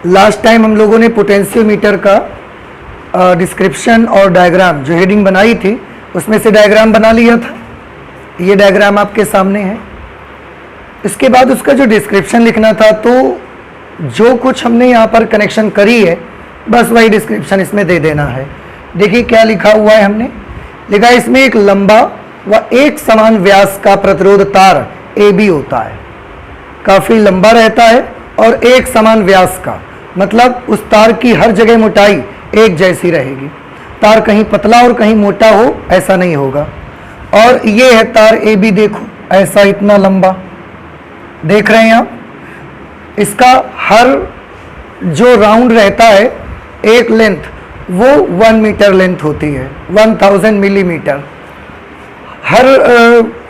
Last time हम लोगों ने पोटेंशियोमीटर का डिस्क्रिप्शन और डायग्राम जो हेडिंग बनाई थी उसमें से डायग्राम बना लिया था। ये डायग्राम आपके सामने है। इसके बाद उसका जो डिस्क्रिप्शन लिखना था, तो जो कुछ हमने यहाँ पर कनेक्शन करी है बस वही डिस्क्रिप्शन इसमें दे देना है। देखिए क्या लिखा हुआ है, हमने लिखा है इसमें एक लंबा व एक समान व्यास का प्रतिरोध तार AB होता है। काफ़ी लंबा रहता है और एक समान व्यास का, मतलब उस तार की हर जगह मोटाई एक जैसी रहेगी। तार कहीं पतला और कहीं मोटा हो ऐसा नहीं होगा। और ये है तार AB, देखो ऐसा इतना लंबा देख रहे हैं आप। इसका हर जो राउंड रहता है एक लेंथ वो 1 मीटर लेंथ होती है, 1000 मिलीमीटर। हर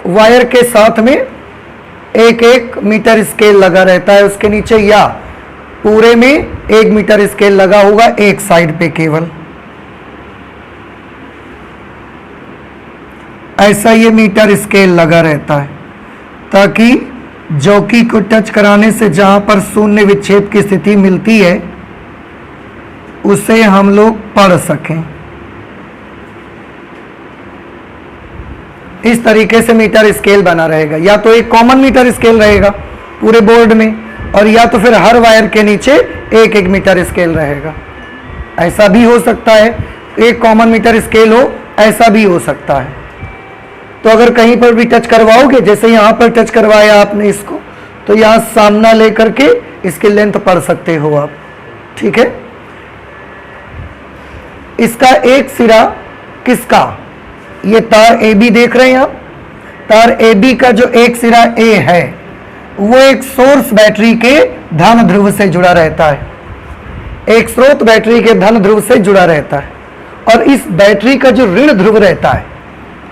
वायर के साथ में एक एक मीटर स्केल लगा रहता है उसके नीचे, या पूरे में 1 मीटर स्केल लगा होगा एक साइड पे केवल। ऐसा ये मीटर स्केल लगा रहता है ताकि जौकी को टच कराने से जहां पर शून्य विक्षेप की स्थिति मिलती है उसे हम लोग पढ़ सकें। इस तरीके से मीटर स्केल बना रहेगा, या तो एक कॉमन मीटर स्केल रहेगा पूरे बोर्ड में, और या तो फिर हर वायर के नीचे एक एक मीटर स्केल रहेगा। ऐसा भी हो सकता है, एक कॉमन मीटर स्केल हो, ऐसा भी हो सकता है। तो अगर कहीं पर भी टच करवाओगे, जैसे यहाँ पर टच करवाया आपने इसको, तो यहाँ सामना लेकर के इसकी लेंथ पढ़ सकते हो आप, ठीक है। इसका एक सिरा किसका, ये तार AB देख रहे हैं आप। तार AB का जो एक सिरा A है वो एक सोर्स बैटरी के धन ध्रुव से जुड़ा रहता है, एक स्रोत बैटरी के धन ध्रुव से जुड़ा रहता है। और इस बैटरी का जो ऋण ध्रुव रहता है,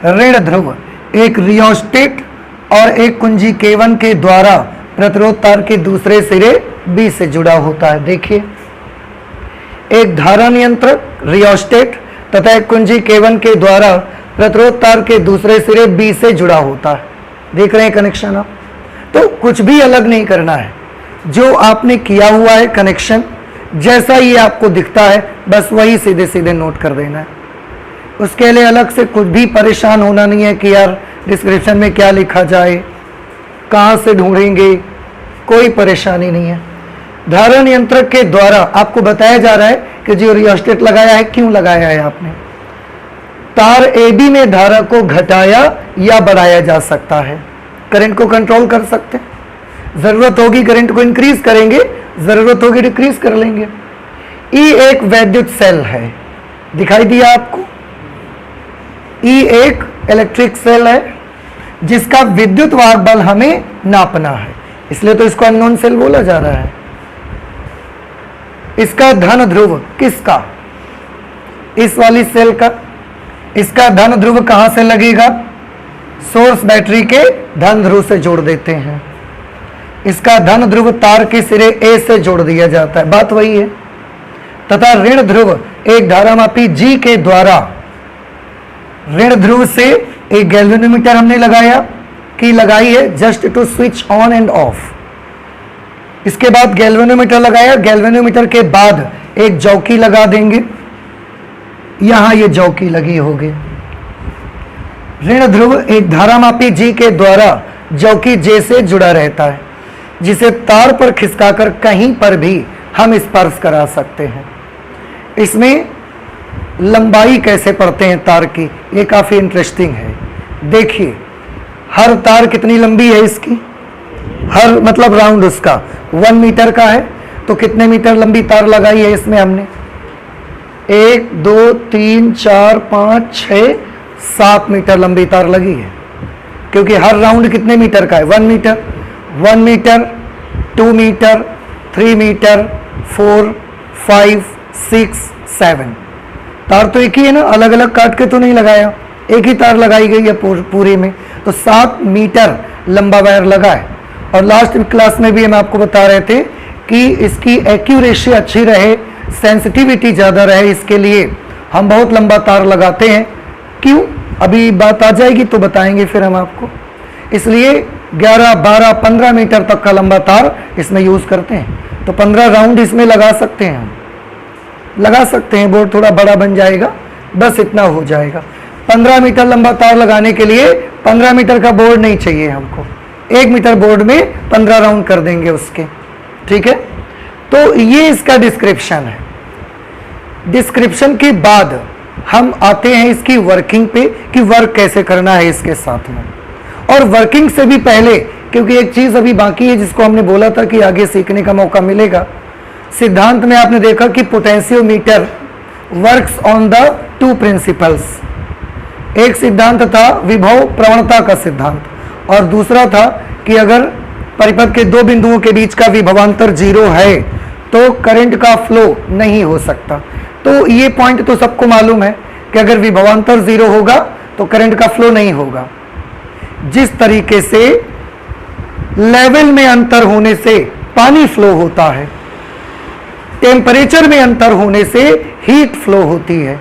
ऋण ध्रुव एक रियोस्टेट और एक कुंजी K1 के द्वारा प्रतिरोध तार के दूसरे सिरे B से जुड़ा होता है। देखिए, एक धारा नियंत्रक रियोस्टेट तथा एक कुंजी K1 के द्वारा प्रतिरोध तार के दूसरे सिरे B से जुड़ा होता है। देख रहे हैं कनेक्शन आप। तो कुछ भी अलग नहीं करना है, जो आपने किया हुआ है कनेक्शन जैसा ही आपको दिखता है बस वही सीधे सीधे नोट कर देना है। उसके लिए अलग से कुछ भी परेशान होना नहीं है कि यार डिस्क्रिप्शन में क्या लिखा जाए, कहाँ से ढूंढेंगे, कोई परेशानी नहीं है। धारा नियंत्रक के द्वारा आपको बताया जा रहा है कि जो रियोस्टेट लगाया है, क्यों लगाया है आपने। तार AB में धारा को घटाया या बढ़ाया जा सकता है, करंट को कंट्रोल कर सकते हैं। जरूरत होगी करंट को इंक्रीज करेंगे, जरूरत होगी डिक्रीज कर लेंगे। E एक वैद्युत सेल है, दिखाई दिया आपको। E एक इलेक्ट्रिक सेल है जिसका विद्युत वाहक बल हमें नापना है, इसलिए तो इसको अननोन सेल बोला जा रहा है। इसका धन ध्रुव किसका, इस वाली सेल का। इसका धन ध्रुव कहां से लगेगा, सोर्स बैटरी के धन ध्रुव से जोड़ देते हैं। इसका धन ध्रुव तार के सिरे A से जोड़ दिया जाता है, बात वही है। तथा ऋण ध्रुव एक धारामापी G के द्वारा, ऋण ध्रुव से एक गैल्वेनोमीटर हमने लगाया की लगाई है just to switch on and off. इसके बाद गैल्वेनोमीटर लगाया, गैल्वेनोमीटर के बाद एक जौकी लगा देंगे, यहां ये जौकी लगी होगी। ऋण ध्रुव एक धारामापी G के द्वारा जौकी J से जुड़ा रहता है, जिसे तार पर खिसकाकर कहीं पर भी हम स्पर्श करा सकते हैं। इसमें लंबाई कैसे पढ़ते हैं तार की, ये काफी इंटरेस्टिंग है। देखिए, हर तार कितनी लंबी है इसकी, हर मतलब राउंड उसका 1 मीटर का है, तो कितने मीटर लंबी तार लगाई है इसमें हमने, 1 2 3 4 5 6 7 मीटर लंबी तार लगी है। क्योंकि हर राउंड कितने मीटर का है, 1 मीटर, 1 मीटर, 2 मीटर, 3 मीटर, 4 5 6 7। तार तो एक ही है ना, अलग अलग काट के तो नहीं लगाया, एक ही तार लगाई गई है पूरी में, तो 7 मीटर लंबा वायर लगा है। और लास्ट क्लास में भी हम आपको बता रहे थे कि इसकी एक्यूरेसी अच्छी रहे, सेंसिटिविटी ज़्यादा रहे, इसके लिए हम बहुत लंबा तार लगाते हैं। क्यों, अभी बात आ जाएगी तो बताएंगे फिर हम आपको। इसलिए 11 12 15 मीटर तक का लंबा तार इसमें यूज़ करते हैं। तो 15 राउंड इसमें लगा सकते हैं, लगा सकते हैं। बोर्ड थोड़ा बड़ा बन जाएगा, बस इतना हो जाएगा। 15 मीटर लंबा तार लगाने के लिए 15 मीटर का बोर्ड नहीं चाहिए हमको, 1 मीटर बोर्ड में 15 राउंड कर देंगे उसके, ठीक है। तो ये इसका डिस्क्रिप्शन है। डिस्क्रिप्शन के बाद हम आते हैं इसकी वर्किंग पे कि वर्क कैसे करना है इसके साथ में। और वर्किंग से भी पहले, क्योंकि एक चीज अभी बाकी है जिसको हमने बोला था कि आगे सीखने का मौका मिलेगा। सिद्धांत में आपने देखा कि potentiometer works on the 2 principles. एक सिद्धांत था विभव प्रवणता का सिद्धांत, और दूसरा था कि अगर परिपथ के 2 बिंदुओं के बीच का विभवांतर 0 है तो करंट का फ्लो नहीं हो सकता। तो ये पॉइंट तो सबको मालूम है कि अगर विभवांतर 0 होगा तो करंट का फ्लो नहीं होगा। जिस तरीके से लेवल में अंतर होने से पानी फ्लो होता है, टेम्परेचर में अंतर होने से हीट फ्लो होती है,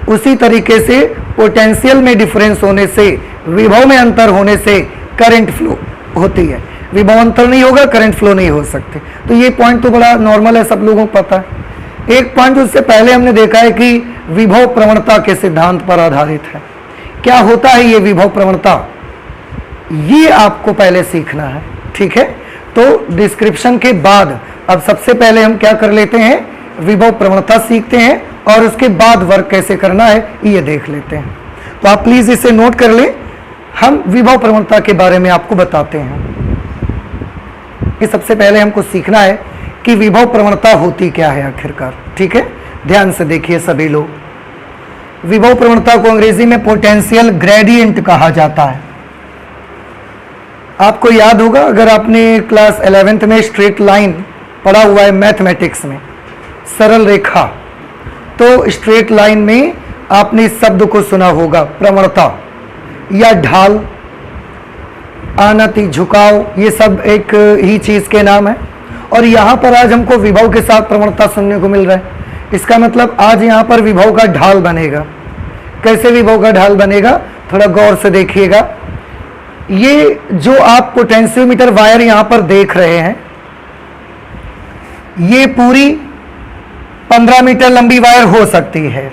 उसी तरीके से पोटेंशियल में डिफरेंस होने से, विभव में अंतर होने से करंट फ्लो होती है। विभव अंतर नहीं होगा, करंट फ्लो नहीं हो सकते। तो ये पॉइंट तो बड़ा नॉर्मल है, सब लोगों को पता है। एक पॉइंट उससे पहले हमने देखा है कि विभव प्रवणता के सिद्धांत पर आधारित है। क्या होता है ये विभव प्रवणता, ये आपको पहले सीखना है, ठीक है। तो डिस्क्रिप्शन के बाद अब सबसे पहले हम क्या कर लेते हैं, विभव प्रवणता सीखते हैं और उसके बाद वर्क कैसे करना है ये देख लेते हैं। तो आप प्लीज इसे नोट कर लें, हम विभव प्रवणता के बारे में आपको बताते हैं। ये सबसे पहले हमको सीखना है कि विभव प्रवणता होती क्या है आखिरकार, ठीक है। ध्यान से देखिए सभी लोग। विभव प्रवणता को अंग्रेजी में पोटेंशियल ग्रेडियंट कहा जाता है। आपको याद होगा, अगर आपने क्लास 11th में स्ट्रेट लाइन पढ़ा हुआ है मैथमेटिक्स में, सरल रेखा, तो स्ट्रेट लाइन में आपने इस शब्द को सुना होगा प्रवणता या ढाल, आनति, झुकाव, ये सब एक ही चीज के नाम है। और यहाँ पर आज हमको विभव के साथ प्रवणता सुनने को मिल रहा है। इसका मतलब आज यहाँ पर विभव का ढाल बनेगा। कैसे विभव का ढाल बनेगा, थोड़ा गौर से देखिएगा। ये जो आप पोटेंशियोमीटर वायर यहाँ पर देख रहे हैं, ये पूरी 15 मीटर लंबी वायर हो सकती है,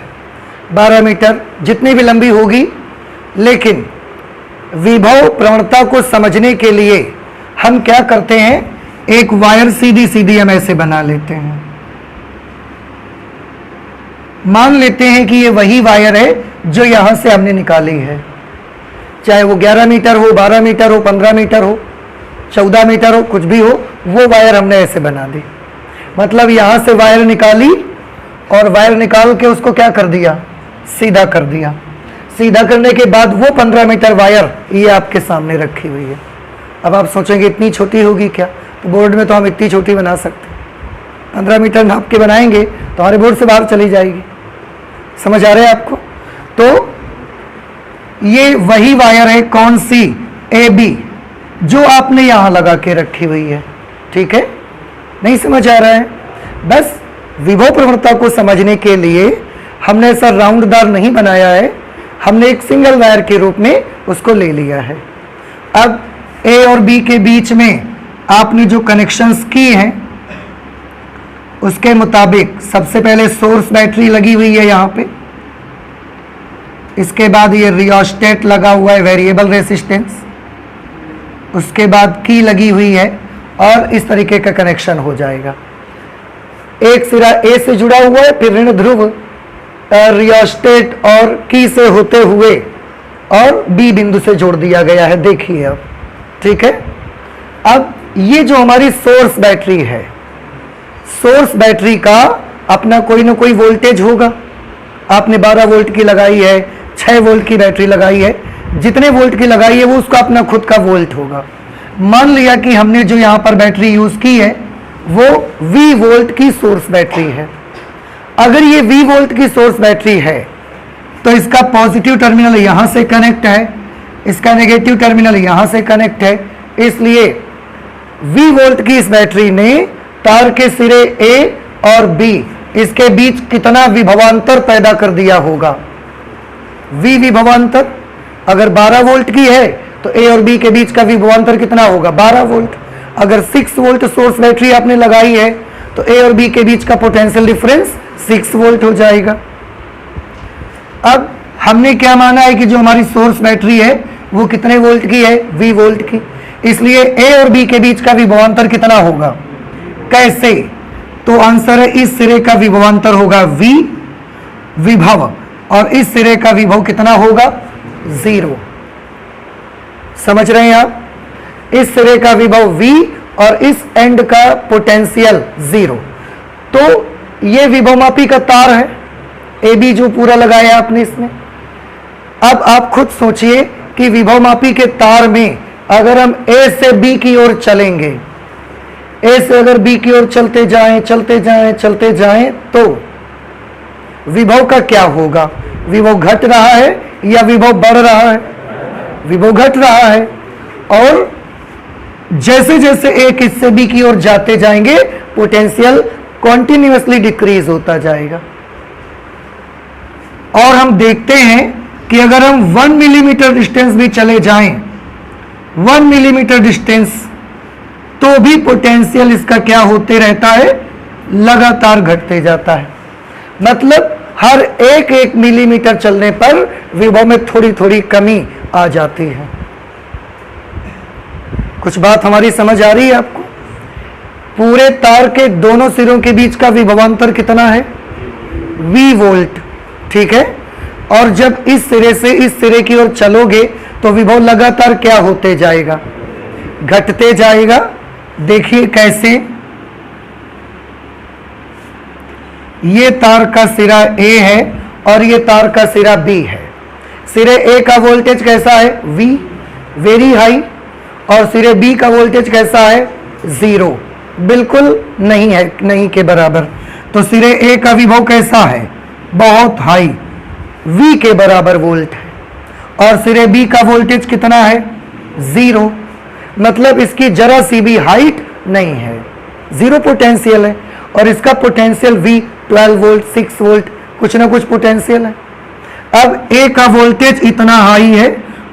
12 मीटर, जितनी भी लंबी होगी। लेकिन विभव प्रवणता को समझने के लिए हम क्या करते हैं, एक वायर सीधी सीधी हम ऐसे बना लेते हैं। मान लेते हैं कि ये वही वायर है जो यहां से हमने निकाली है, चाहे वो 11 मीटर हो, 12 मीटर हो, 15 मीटर हो, 14 मीटर हो, कुछ भी हो, वो वायर हमने ऐसे बना दी। मतलब यहां से वायर निकाली और वायर निकाल के उसको क्या कर दिया, सीधा कर दिया। सीधा करने के बाद वो 15 मीटर वायर ये आपके सामने रखी हुई है। अब आप सोचेंगे इतनी छोटी होगी क्या, तो बोर्ड में तो हम इतनी छोटी बना सकते हैं। 15 मीटर नाप के बनाएंगे तो हमारे बोर्ड से बाहर चली जाएगी। समझ आ रहा है आपको। तो ये वही वायर है, कौन सी, AB, जो आपने यहां लगा के रखी हुई है, ठीक है। नहीं समझ आ रहा है। बस विभव प्रवणता को समझने के लिए हमने ऐसा राउंडदार नहीं बनाया है, हमने एक सिंगल वायर के रूप में उसको ले लिया है। अब A और B के बीच में आपने जो कनेक्शंस किए हैं उसके मुताबिक सबसे पहले सोर्स बैटरी लगी हुई है यहाँ पे, इसके बाद ये रियोस्टेट लगा हुआ है, वेरिएबल रेसिस्टेंस, उसके बाद की लगी हुई है और इस तरीके का कनेक्शन हो जाएगा। एक सिरा A से जुड़ा हुआ है, फिर ऋण ध्रुव रियोस्टेट और की से होते हुए और B बिंदु से जोड़ दिया गया है। देखिए अब, ठीक है। अब ये जो हमारी सोर्स बैटरी है, सोर्स बैटरी का अपना कोई ना कोई वोल्टेज होगा। आपने 12 वोल्ट की लगाई है, 6 वोल्ट की बैटरी लगाई है, जितने वोल्ट की लगाई है वो उसका अपना खुद का वोल्ट होगा। मान लिया कि हमने जो यहाँ पर बैटरी यूज की है वो V वोल्ट की सोर्स बैटरी है। अगर ये V वोल्ट की सोर्स बैटरी है तो इसका पॉजिटिव टर्मिनल यहां से कनेक्ट है, इसका नेगेटिव टर्मिनल यहां से कनेक्ट है। इसलिए V वोल्ट की इस बैटरी ने तार के सिरे A और B, इसके बीच कितना विभवांतर पैदा कर दिया होगा, V विभवांतर। अगर 12 वोल्ट की है तो A और B के बीच का विभवांतर कितना होगा, 12 वोल्ट। अगर 6 वोल्ट सोर्स बैटरी आपने लगाई है तो ए और बी के बीच का पोटेंशियल डिफरेंस 6 वोल्ट हो जाएगा। अब हमने क्या माना है कि जो हमारी सोर्स बैटरी है वो कितने वोल्ट की है, V वोल्ट की, इसलिए ए और बी के बीच का विभवांतर कितना होगा, कैसे, तो आंसर है इस सिरे का विभवांतर होगा V विभव और इस सिरे का विभव कितना होगा 0। समझ रहे हैं आप, इस सिरे का विभव V और इस एंड का पोटेंशियल 0। तो ये विभवमापी का तार है ए बी जो पूरा लगाया आपने इसमें। अब आप खुद सोचिए कि विभवमापी के तार में अगर हम ए से बी की ओर चलेंगे, ए से अगर बी की ओर चलते जाएं चलते जाएं चलते जाएं तो विभव का क्या होगा, विभव घट रहा है या विभव बढ़ रहा है, विभव घट रहा है। और जैसे जैसे एक हिस्से बी की ओर जाते जाएंगे पोटेंशियल कॉन्टिन्यूअसली डिक्रीज होता जाएगा। और हम देखते हैं कि अगर हम 1 मिलीमीटर डिस्टेंस भी चले जाएं, 1 मिलीमीटर डिस्टेंस, तो भी पोटेंशियल इसका क्या होते रहता है, लगातार घटते जाता है। मतलब हर एक मिलीमीटर चलने पर विभव में थोड़ी थोड़ी कमी आ जाती है। कुछ बात हमारी समझ आ रही है आपको? पूरे तार के दोनों सिरों के बीच का विभवांतर कितना है, V वोल्ट, ठीक है। और जब इस सिरे से इस सिरे की ओर चलोगे तो विभव लगातार क्या होते जाएगा, घटते जाएगा। देखिए कैसे, ये तार का सिरा A है और ये तार का सिरा B है। सिरे A का वोल्टेज कैसा है, V वेरी हाई, और सिरे B का वोल्टेज कैसा है, 0, बिल्कुल नहीं है, नहीं के बराबर। तो सिरे A का विभव कैसा है, बहुत हाई, V के बराबर वोल्ट है। और सिरे B का वोल्टेज कितना है, 0, मतलब इसकी जरा सी भी हाइट नहीं है, 0 पोटेंशियल है। और इसका पोटेंशियल V 12 वोल्ट 6 वोल्ट कुछ ना कुछ पोटेंशियल है। अब A का वोल्टेज इतना हाई है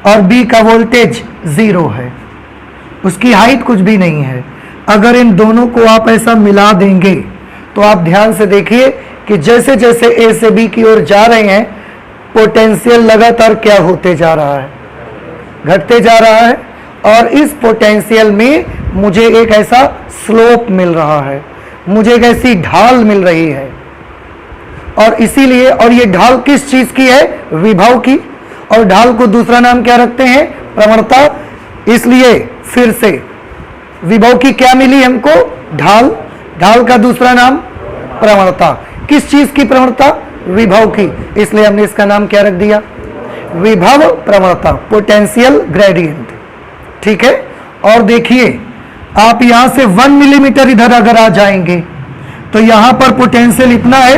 और B का वोल्टेज 0 है, उसकी हाइट कुछ भी नहीं है। अगर इन दोनों को आप ऐसा मिला देंगे तो आप ध्यान से देखिए कि जैसे जैसे A से B की ओर जा रहे हैं पोटेंशियल लगातार क्या होते जा रहा है, घटते जा रहा है। और इस पोटेंशियल में मुझे एक ऐसा स्लोप मिल रहा है, मुझे एक ऐसी ढाल मिल रही है। और इसीलिए, और ये ढाल किस चीज की है, विभव की। और ढाल को दूसरा नाम क्या रखते हैं, प्रवणता। इसलिए फिर से विभव की क्या मिली हमको, ढाल, ढाल का दूसरा नाम प्रवणता। किस चीज की प्रवणता, विभव की, इसलिए हमने इसका नाम क्या रख दिया, विभव प्रवणता, पोटेंशियल ग्रेडियंट, ठीक है। और देखिए आप यहां से 1 मिलीमीटर इधर अगर आ जाएंगे तो यहां पर पोटेंशियल इतना है,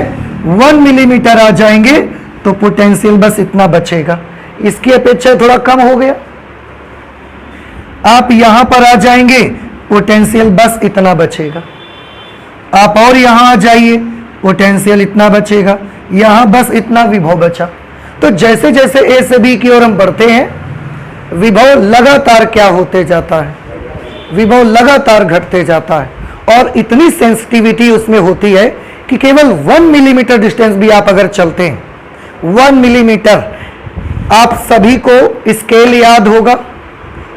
1 मिलीमीटर आ जाएंगे तो पोटेंशियल बस इतना बचेगा, इसकी अपेक्षा थोड़ा कम हो गया। आप यहां पर आ जाएंगे पोटेंशियल बस इतना बचेगा, आप और यहां आ जाइए पोटेंशियल इतना बचेगा, यहां बस इतना विभव बचा। तो जैसे जैसे ए से बी की ओर हम बढ़ते हैं विभव लगातार क्या होते जाता है, विभव लगातार घटते जाता है। और इतनी सेंसिटिविटी उसमें होती है कि केवल 1 मिलीमीटर डिस्टेंस भी आप अगर चलते हैं, 1 मिलीमीटर, आप सभी को स्केल याद होगा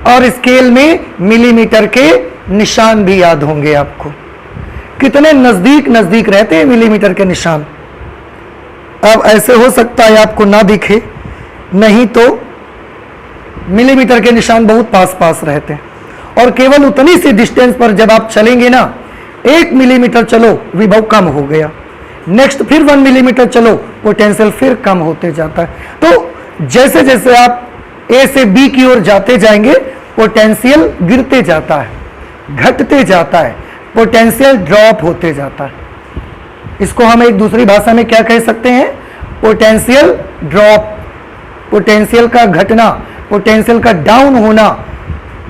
और स्केल में मिलीमीटर के निशान भी याद होंगे आपको, कितने नजदीक नजदीक रहते हैं मिलीमीटर के निशान। अब ऐसे हो सकता है आपको ना दिखे, नहीं तो मिलीमीटर के निशान बहुत पास पास रहते हैं। और केवल उतनी सी डिस्टेंस पर जब आप चलेंगे ना, 1 मिलीमीटर चलो विभव कम हो गया, नेक्स्ट फिर 1 मिलीमीटर चलो पोटेंशियल फिर कम होते जाता है। तो जैसे जैसे आप ए से बी की ओर जाते जाएंगे पोटेंशियल गिरते जाता है, घटते जाता है, पोटेंशियल ड्रॉप होते जाता है। इसको हम एक दूसरी भाषा में क्या कह सकते हैं, पोटेंशियल ड्रॉप, पोटेंशियल का घटना, पोटेंशियल का डाउन होना,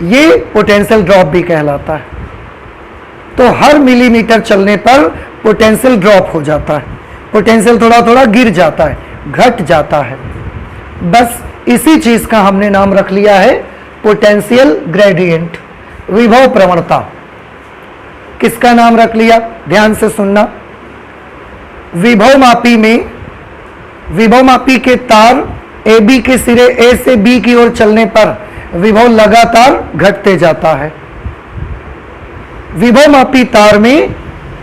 ये पोटेंशियल ड्रॉप भी कहलाता है। तो हर मिलीमीटर चलने पर पोटेंशियल ड्रॉप हो जाता है, पोटेंशियल थोड़ा थोड़ा गिर जाता है, घट जाता है। बस इसी चीज का हमने नाम रख लिया है पोटेंशियल ग्रेडियंट, विभव प्रवणता। किसका नाम रख लिया, ध्यान से सुनना। विभव मापी में, विभव मापी के तार AB के सिरे A से B की ओर चलने पर विभव लगातार घटते जाता है। विभव मापी तार में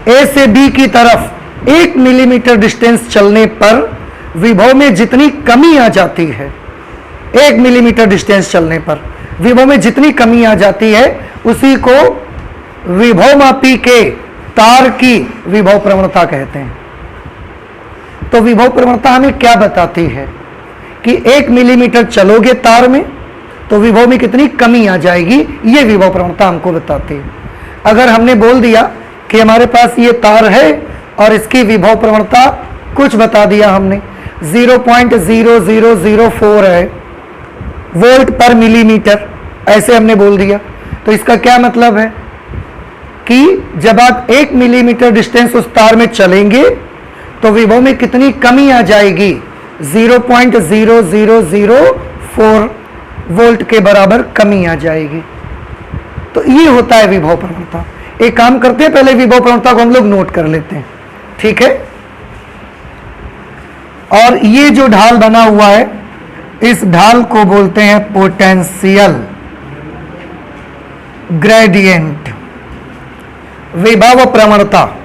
A से B की तरफ 1 मिलीमीटर डिस्टेंस चलने पर विभव में जितनी कमी आ जाती है, 1 मिलीमीटर डिस्टेंस चलने पर विभव में जितनी कमी आ जाती है, उसी को विभव मापी के तार की विभव प्रवणता कहते हैं। तो विभव प्रवणता हमें क्या बताती है कि 1 मिलीमीटर चलोगे तार में तो विभव में कितनी कमी आ जाएगी, ये विभव प्रवणता हमको बताती है। अगर हमने बोल दिया कि हमारे पास ये तार है और इसकी विभव प्रवणता कुछ बता दिया हमने, 0.0004 है वोल्ट पर मिलीमीटर, ऐसे हमने बोल दिया, तो इसका क्या मतलब है कि जब आप 1 मिलीमीटर डिस्टेंस उस तार में चलेंगे तो विभव में कितनी कमी आ जाएगी, 0.0004 वोल्ट के बराबर कमी आ जाएगी। तो ये होता है विभव प्रवणता। एक काम करते हैं, पहले विभव प्रवणता को हम लोग नोट कर लेते हैं, ठीक है। और ये जो ढाल बना हुआ है, इस ढाल को बोलते हैं पोटेंशियल ग्रेडियंट, विभव प्रवणता।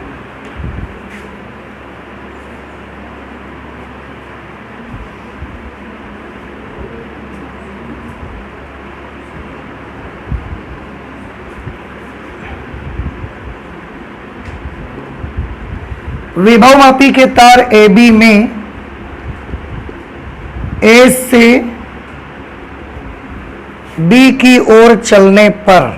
विभव मापी के तार AB में A से B की ओर चलने पर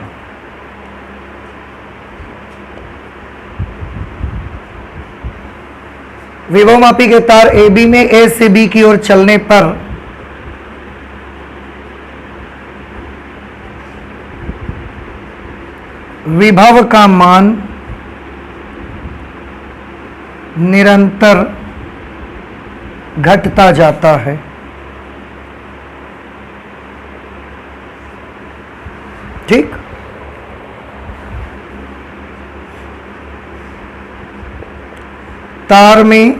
विभव मापी के तार AB में A से B की ओर चलने पर विभव का मान निरंतर घटता जाता है। ठीक, तार में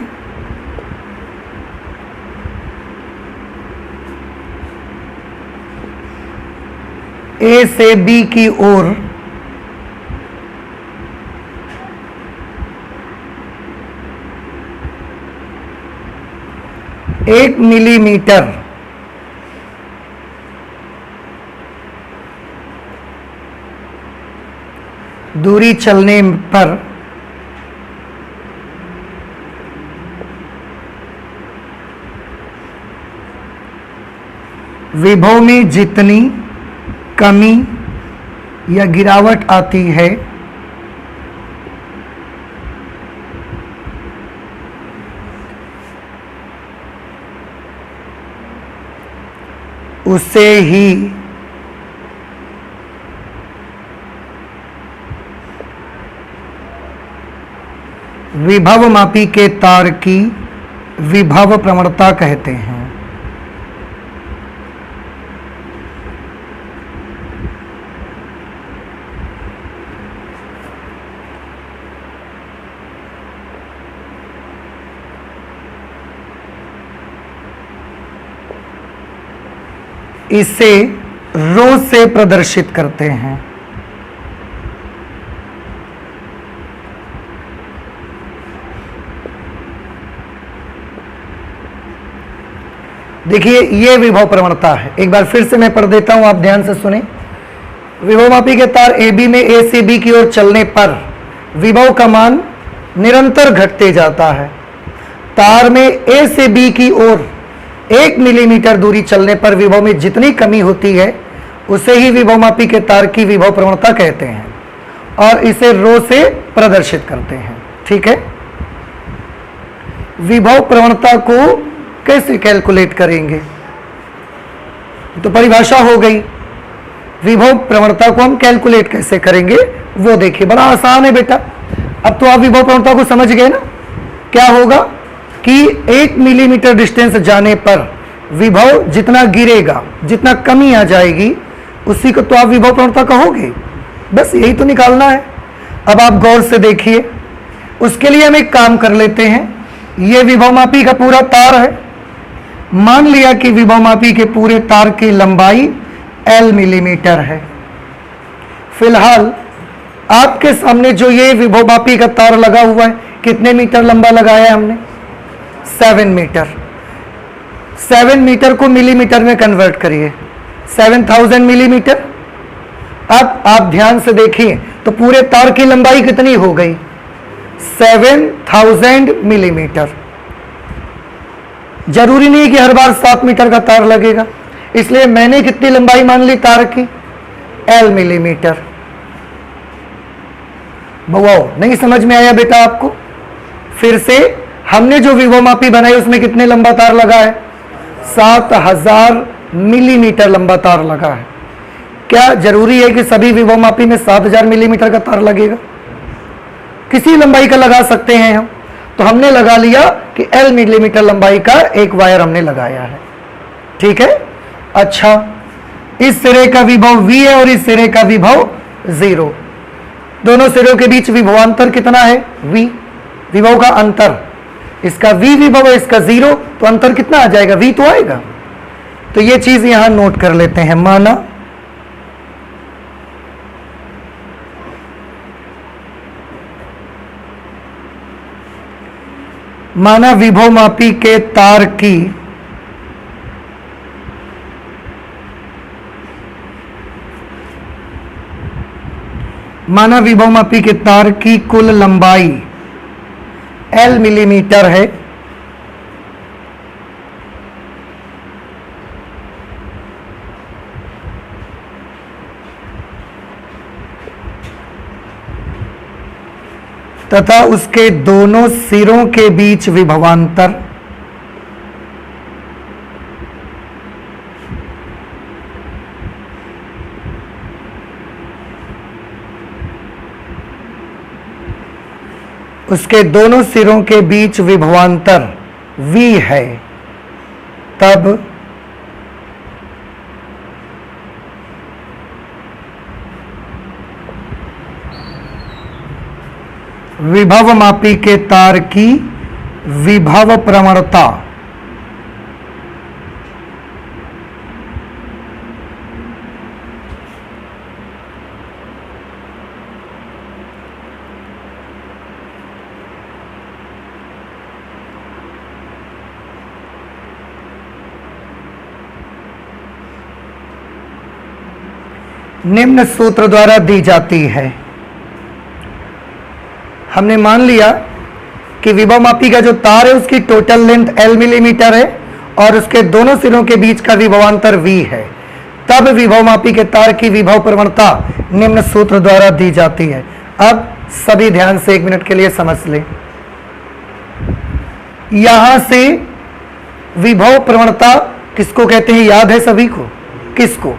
A से B की ओर एक मिलीमीटर दूरी चलने पर विभव में जितनी कमी या गिरावट आती है, उसे ही विभव मापी के तार की विभव प्रवणता कहते हैं। इसे रो से प्रदर्शित करते हैं। देखिए ये विभव प्रवणता है, एक बार फिर से मैं पढ़ देता हूं, आप ध्यान से सुने। विभव मापी के तार AB में A से B की ओर चलने पर विभव का मान निरंतर घटते जाता है। तार में A से B की ओर 1 मिलीमीटर दूरी चलने पर विभव में जितनी कमी होती है, उसे ही विभव मापी के तार की विभव प्रवणता कहते हैं और इसे रो से प्रदर्शित करते हैं। ठीक है, विभव प्रवणता को कैसे कैलकुलेट करेंगे, तो परिभाषा हो गई। विभव प्रवणता को हम कैलकुलेट कैसे करेंगे वो देखिए, बड़ा आसान है बेटा। अब तो आप विभव प्रवणता को समझ गए ना। क्या होगा कि 1 मिलीमीटर डिस्टेंस जाने पर विभव जितना गिरेगा, जितना कमी आ जाएगी, उसी को तो आप विभव प्रवणता कहोगे। बस यही तो निकालना है। अब आप गौर से देखिए, उसके लिए हम एक काम कर लेते हैं। ये विभवमापी का पूरा तार है। मान लिया कि विभवमापी के पूरे तार की लंबाई L मिलीमीटर है। फिलहाल आपके सामने जो ये विभवमापी का तार लगा हुआ है, कितने मीटर लंबा लगाया है हमने? 7 मीटर। 7 मीटर को मिलीमीटर में कन्वर्ट करिए, 7000 मिलीमीटर। अब आप ध्यान से देखिए तो पूरे तार की लंबाई कितनी हो गई? 7000 मिलीमीटर। जरूरी नहीं कि हर बार 7 मीटर का तार लगेगा, इसलिए मैंने कितनी लंबाई मान ली तार की? L millimetre. वाओ, नहीं समझ में आया बेटा आपको? फिर से, हमने जो विभवमापी बनाई उसमें कितने लंबा तार लगा है? 7000 मिलीमीटर लंबा तार लगा है। क्या जरूरी है कि सभी विभवमापी में 7000 मिलीमीटर का तार लगेगा? किसी लंबाई का लगा सकते हैं हम। तो हमने लगा लिया कि L मिलीमीटर लंबाई का एक वायर हमने लगाया है। ठीक है। अच्छा, इस सिरे का विभव V है और इस सिरे का विभव 0। दोनों सिरों के बीच विभवांतर कितना है? V, विभव का अंतर। इसका V विभव है, इसका 0, तो अंतर कितना आ जाएगा? V तो आएगा। तो ये चीज यहां नोट कर लेते हैं। माना विभवमापी के तार की कुल लंबाई L मिलीमीटर है। तथा उसके दोनों सिरों के बीच विभवांतर V है, तब विभवमापी के तार की विभव प्रवणता निम्न सूत्र द्वारा दी जाती है। हमने मान लिया कि विभवमापी का जो तार है उसकी टोटल लेंथ L मिलीमीटर है और उसके दोनों सिरों के बीच का विभवांतर V है। तब विभवमापी के तार की विभव प्रवणता निम्न सूत्र द्वारा दी जाती है। अब सभी ध्यान से 1 मिनट के लिए समझ लें। यहां से विभव प्रवणता किसको कहते हैं? याद है सभी को? किसको?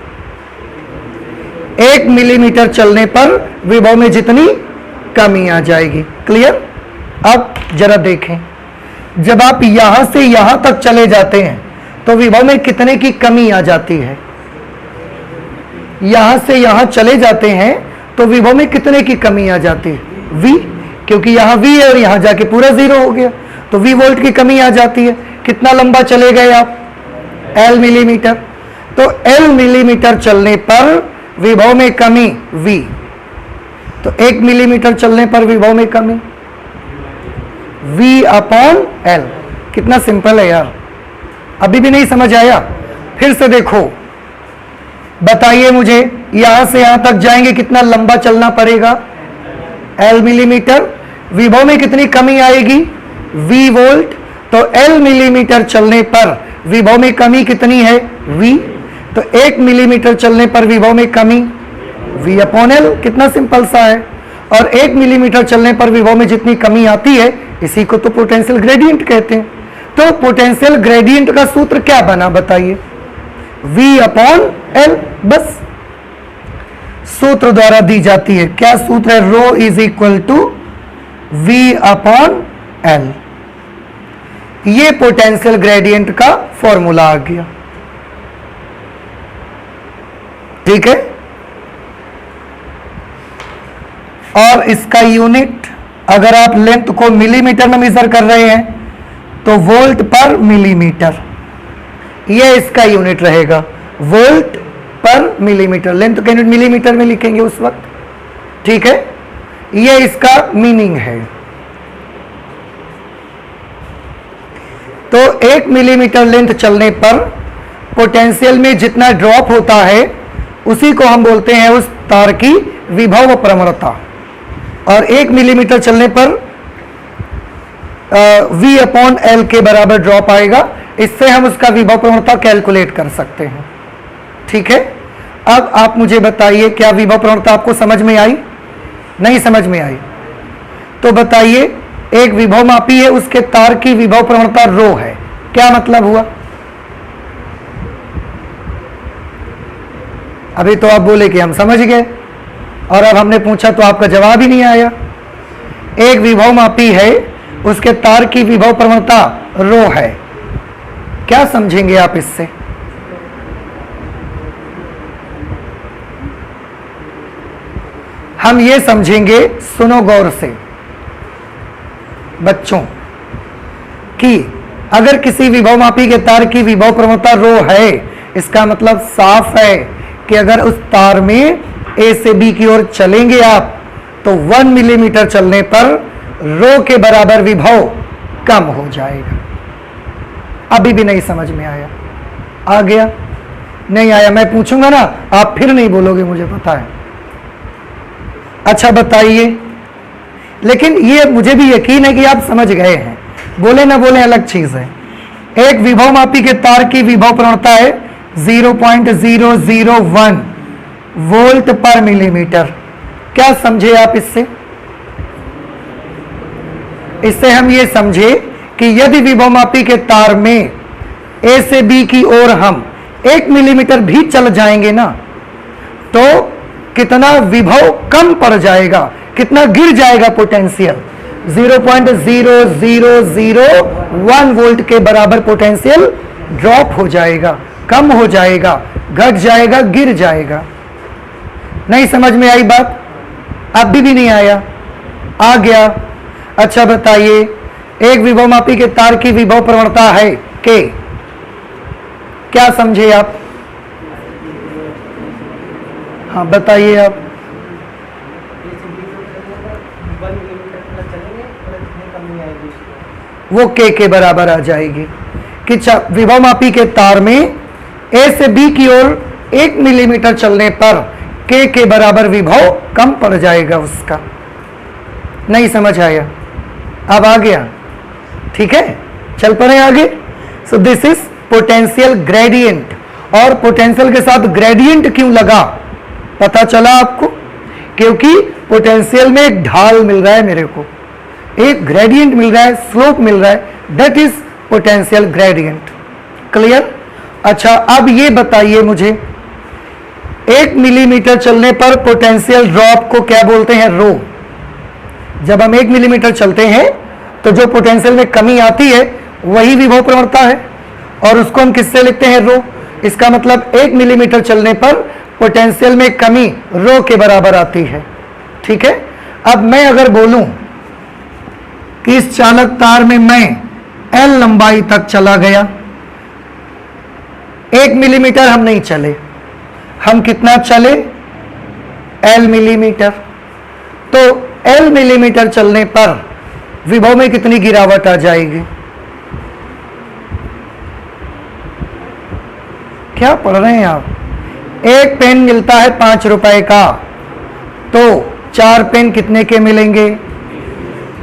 1 मिलीमीटर चलने पर विभव में जितनी कमी आ जाएगी। क्लियर? अब जरा देखें, जब आप यहां से यहां तक चले जाते हैं तो विभव में कितने की कमी आ जाती है? यहां से यहां चले जाते हैं तो विभव में कितने की कमी आ जाती है? V, क्योंकि यहां V है और यहां जाके पूरा 0 हो गया, तो V वोल्ट की कमी आ जाती है। कितना लंबा चले गए आप? L millimetre. तो L मिलीमीटर चलने पर विभव में कमी V, तो 1 मिलीमीटर चलने पर विभव में कमी V/L। कितना सिंपल है यार। अभी भी नहीं समझ आया? फिर से देखो, बताइए मुझे, यहां से यहां तक जाएंगे कितना लंबा चलना पड़ेगा? L millimetre. विभव में कितनी कमी आएगी? V volt. तो L मिलीमीटर चलने पर विभव में कमी कितनी है? V। तो 1 मिलीमीटर चलने पर विभव में कमी V/L। कितना सिंपल सा है। और 1 मिलीमीटर चलने पर विभव में जितनी कमी आती है, इसी को तो पोटेंशियल ग्रेडियंट कहते हैं। तो पोटेंशियल ग्रेडियंट का सूत्र क्या बना बताइए? V/L। बस सूत्र द्वारा दी जाती है। क्या सूत्र है? रो इज इक्वल टू V/L। ये पोटेंशियल ग्रेडियंट का फॉर्मूला आ गया। ठीक है। और इसका यूनिट, अगर आप लेंथ को मिलीमीटर में मेजर कर रहे हैं तो वोल्ट पर मिलीमीटर, ये इसका यूनिट रहेगा, वोल्ट पर मिलीमीटर। लेंथ का यूनिट मिलीमीटर में लिखेंगे उस वक्त, ठीक है। ये इसका मीनिंग है। तो 1 मिलीमीटर लेंथ चलने पर पोटेंशियल में जितना ड्रॉप होता है उसी को हम बोलते हैं उस तार की विभव प्रवणता। और 1 मिलीमीटर चलने पर V/L के बराबर ड्रॉप आएगा। इससे हम उसका विभव प्रवणता कैलकुलेट कर सकते हैं, ठीक है। अब आप मुझे बताइए, क्या विभव प्रवणता आपको समझ में आई? नहीं समझ में आई तो बताइए, एक विभव मापी है, उसके तार की विभव प्रवणता रो है, क्या मतलब हुआ? अभी तो आप बोले कि हम समझ गए, और अब हमने पूछा तो आपका जवाब ही नहीं आया। एक विभव मापी है, उसके तार की विभव प्रवणता रो है, क्या समझेंगे आप इससे? हम ये समझेंगे, सुनो गौर से बच्चों, कि अगर किसी विभव मापी के तार की विभव प्रवणता रो है, इसका मतलब साफ है कि अगर उस तार में ए से बी की ओर चलेंगे आप तो 1 मिलीमीटर चलने पर रो के बराबर विभव कम हो जाएगा। अभी भी नहीं समझ में आया? आ गया? नहीं आया मैं पूछूंगा ना, आप फिर नहीं बोलोगे, मुझे पता है। अच्छा बताइए, लेकिन ये मुझे भी यकीन है कि आप समझ गए हैं, बोले ना बोले अलग चीज है। एक विभव मापी के तार की विभव प्रवणता है 0.001 वोल्ट पर मिलीमीटर। क्या समझे आप इससे? इससे हम ये समझे कि यदि विभव मापी के तार में ए से बी की ओर हम 1 मिलीमीटर भी चल जाएंगे ना, तो कितना विभव कम पड़ जाएगा, कितना गिर जाएगा पोटेंशियल? 0.0001 वोल्ट के बराबर पोटेंशियल ड्रॉप हो जाएगा, कम हो जाएगा, घट जाएगा, गिर जाएगा। नहीं समझ में आई बात? अभी भी नहीं आया? आ गया? अच्छा बताइए, एक विभव मापी के तार की विभव प्रवणता है के, क्या समझे आप? हाँ बताइए आप। वो के बराबर आ जाएगी कि विभव मापी के तार में ए से बी की ओर 1 मिलीमीटर चलने पर के बराबर विभव कम पड़ जाएगा उसका। नहीं समझ आया? अब आ गया? ठीक है, चल पड़े आगे। So this is potential gradient. और पोटेंशियल के साथ ग्रेडियंट क्यों लगा पता चला आपको? क्योंकि पोटेंशियल में एक ढाल मिल रहा है मेरे को, एक ग्रेडियंट मिल रहा है, स्लोप मिल रहा है, that is potential gradient. Clear? अच्छा अब ये बताइए मुझे, 1 मिलीमीटर चलने पर पोटेंशियल ड्रॉप को क्या बोलते हैं? रो। जब हम 1 मिलीमीटर चलते हैं तो जो पोटेंशियल में कमी आती है वही विभव प्रवणता है, और उसको हम किससे लिखते हैं? रो। इसका मतलब 1 मिलीमीटर चलने पर पोटेंशियल में कमी रो के बराबर आती है। ठीक है, अब मैं अगर बोलूं कि इस चालक तार में मैं L लंबाई तक चला गया, 1 मिलीमीटर हम नहीं चले, हम कितना चले? L millimetre. तो L मिलीमीटर चलने पर विभव में कितनी गिरावट आ जाएगी? क्या पढ़ रहे हैं आप? एक पेन मिलता है 5 रुपए का, तो 4 पेन कितने के मिलेंगे?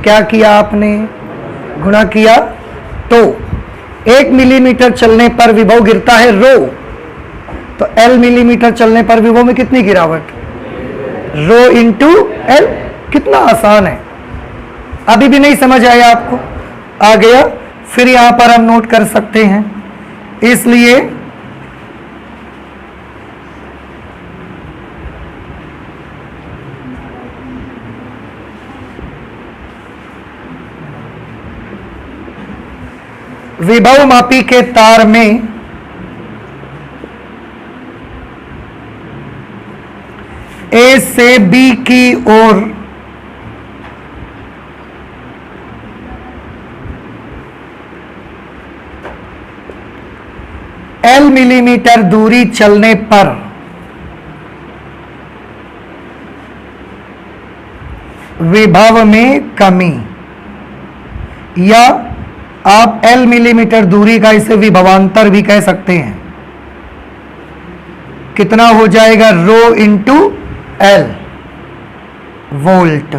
क्या किया आपने? गुणा किया। तो 1 मिलीमीटर चलने पर विभव गिरता है रो, तो L मिलीमीटर चलने पर विभव में कितनी गिरावट? Rho into L। कितना आसान है। अभी भी नहीं समझ आया आपको? आ गया? फिर यहां पर हम नोट कर सकते हैं, इसलिए विभव मापी के तार में ए से बी की ओर L मिलीमीटर दूरी चलने पर विभव में कमी, या आप L मिलीमीटर दूरी का इसे विभवांतर भी कह सकते हैं, कितना हो जाएगा रो इंटू एल वोल्ट।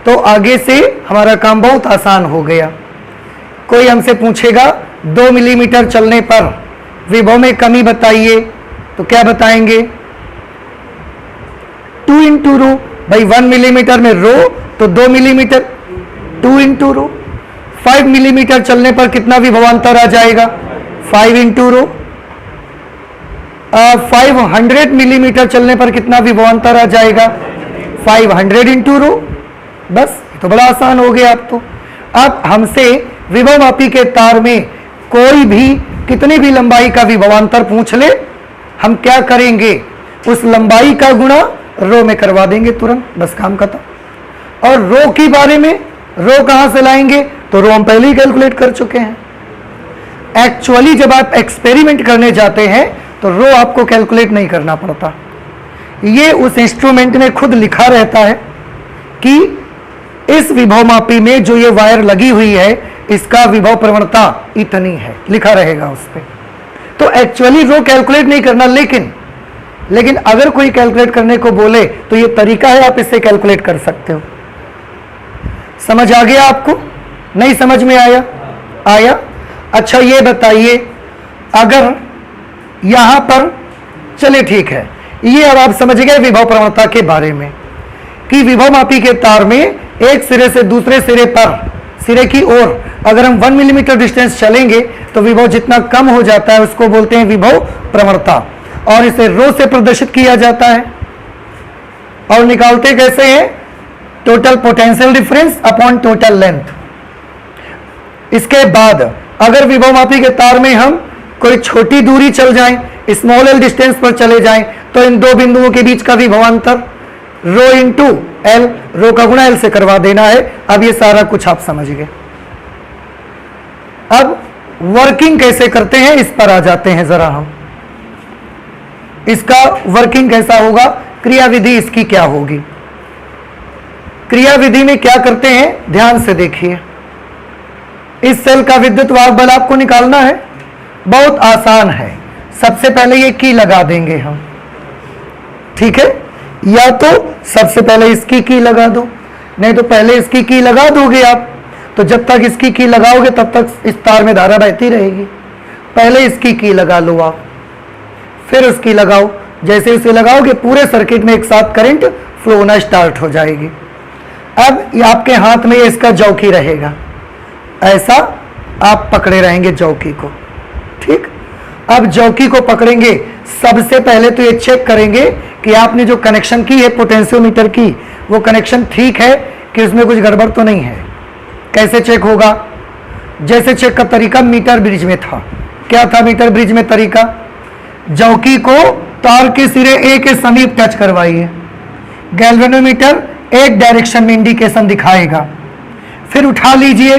तो आगे से हमारा काम बहुत आसान हो गया। कोई हमसे पूछेगा 2 मिलीमीटर चलने पर विभव में कमी बताइए, तो क्या बताएंगे 2 इंटू रो। भाई 1 मिलीमीटर में रो तो 2 मिलीमीटर, 2 इंटू रो। 5 मिलीमीटर चलने पर कितना विभवांतर आ जाएगा 5 इंटू रो। 500 मिलीमीटर चलने पर कितना विभवांतर आ जाएगा 500 इंटू रो। बस तो बड़ा आसान हो गया अब तो। अब हमसे विभव मापी के तार में कोई भी कितनी भी लंबाई का विभवांतर पूछ ले, हम क्या करेंगे उस लंबाई का गुणा रो में करवा देंगे तुरंत, बस काम खत्म। और रो के बारे में रो कहां से लाएंगे, तो रो हम पहले ही कैलकुलेट कर चुके हैं। एक्चुअली जब आप एक्सपेरिमेंट करने जाते हैं तो रो आपको कैलकुलेट नहीं करना पड़ता, ये उस इंस्ट्रूमेंट में खुद लिखा रहता है कि इस विभव मापी में जो ये वायर लगी हुई है इसका विभव प्रवणता इतनी है, लिखा रहेगा उस पर। तो एक्चुअली रो कैलकुलेट नहीं करना, लेकिन अगर कोई कैलकुलेट करने को बोले तो ये तरीका है, आप इससे कैलकुलेट कर सकते हो। समझ आ गया आपको, नहीं समझ में आया? अच्छा ये बताइए, अगर यहां पर चले ठीक है, ये अब आप समझ गए विभव प्रवणता के बारे में कि विभव मापी के तार में एक सिरे से दूसरे सिरे पर, सिरे की ओर अगर हम 1 मिलीमीटर डिस्टेंस चलेंगे तो विभव जितना कम हो जाता है उसको बोलते हैं विभव प्रवणता, और इसे रो से प्रदर्शित किया जाता है। और निकालते कैसे हैं, total potential difference upon total length. इसके बाद अगर विभव मापी के तार में हम कोई छोटी दूरी चल जाएं, स्मॉल एल डिस्टेंस पर चले जाएं, तो इन दो बिंदुओं के बीच का विभवांतर रो इंटू एल, रो का गुणा एल से करवा देना है। अब ये सारा कुछ आप समझ गए। अब वर्किंग कैसे करते हैं इस पर आ जाते हैं जरा हम। इसका वर्किंग कैसा होगा, क्रियाविधि इसकी क्या होगी। क्रियाविधि में क्या करते हैं ध्यान से देखिए। इस सेल का विद्युत वाहक बल आपको निकालना है, बहुत आसान है। सबसे पहले ये की लगा देंगे हम, ठीक है, या तो सबसे पहले इसकी की लगा दो, नहीं तो पहले इसकी की लगा दोगे आप, तो जब तक इसकी की लगाओगे तब तक इस तार में धारा बहती रहेगी। पहले इसकी की लगा लो आप, फिर उसकी लगाओ। जैसे उसे लगाओगे पूरे सर्किट में एक साथ करंट फ्लो होना स्टार्ट हो जाएगी। अब ये आपके हाथ में इसका चौकी रहेगा, ऐसा आप पकड़े रहेंगे चौकी को, ठीक। अब चौकी को पकड़ेंगे, सबसे पहले तो ये चेक करेंगे कि आपने जो कनेक्शन की है पोटेंशियोमीटर की, वो कनेक्शन ठीक है कि उसमें कुछ गड़बड़ तो नहीं है। कैसे चेक होगा, जैसे चेक का तरीका मीटर ब्रिज में था। क्या था मीटर ब्रिज में तरीका, चौकी को तार के सिरे ए के समीप टच करवाइए, गैल्वेनोमीटर एक डायरेक्शन में इंडिकेशन दिखाएगा, फिर उठा लीजिए,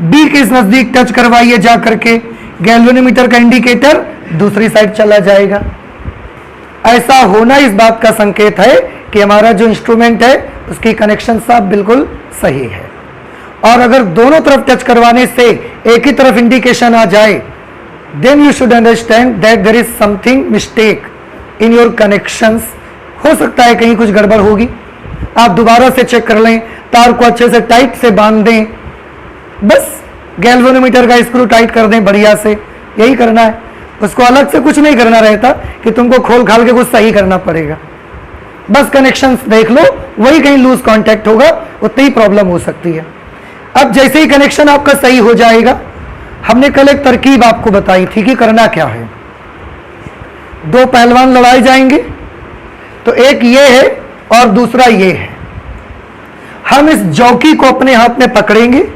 बी के नजदीक टच करवाइए जा करके, गैल्वेनोमीटर का इंडिकेटर दूसरी साइड चला जाएगा। ऐसा होना इस बात का संकेत है कि हमारा जो इंस्ट्रूमेंट है उसकी कनेक्शन सब बिल्कुल सही है। और अगर दोनों तरफ टच करवाने से एक ही तरफ इंडिकेशन आ जाए, then you should understand that there is something mistake in your connections. हो सकता है कहीं कुछ गड़बड़ होगी, आप दोबारा से चेक कर लें, तार को अच्छे से टाइट से बांध दें, बस गैल्वेनोमीटर का स्क्रू टाइट कर दें बढ़िया से, यही करना है। उसको अलग से कुछ नहीं करना रहता कि तुमको खोल खाल के कुछ सही करना पड़ेगा। बस कनेक्शंस देख लो, वही कहीं लूज कांटेक्ट होगा, उतनी ही प्रॉब्लम हो सकती है। अब जैसे ही कनेक्शन आपका सही हो जाएगा, हमने कल एक तरकीब आपको बताई थी कि करना क्या है। दो पहलवान लड़ाए जाएंगे, तो एक ये है और दूसरा ये है। हम इस चौकी को अपने हाथ में पकड़ेंगे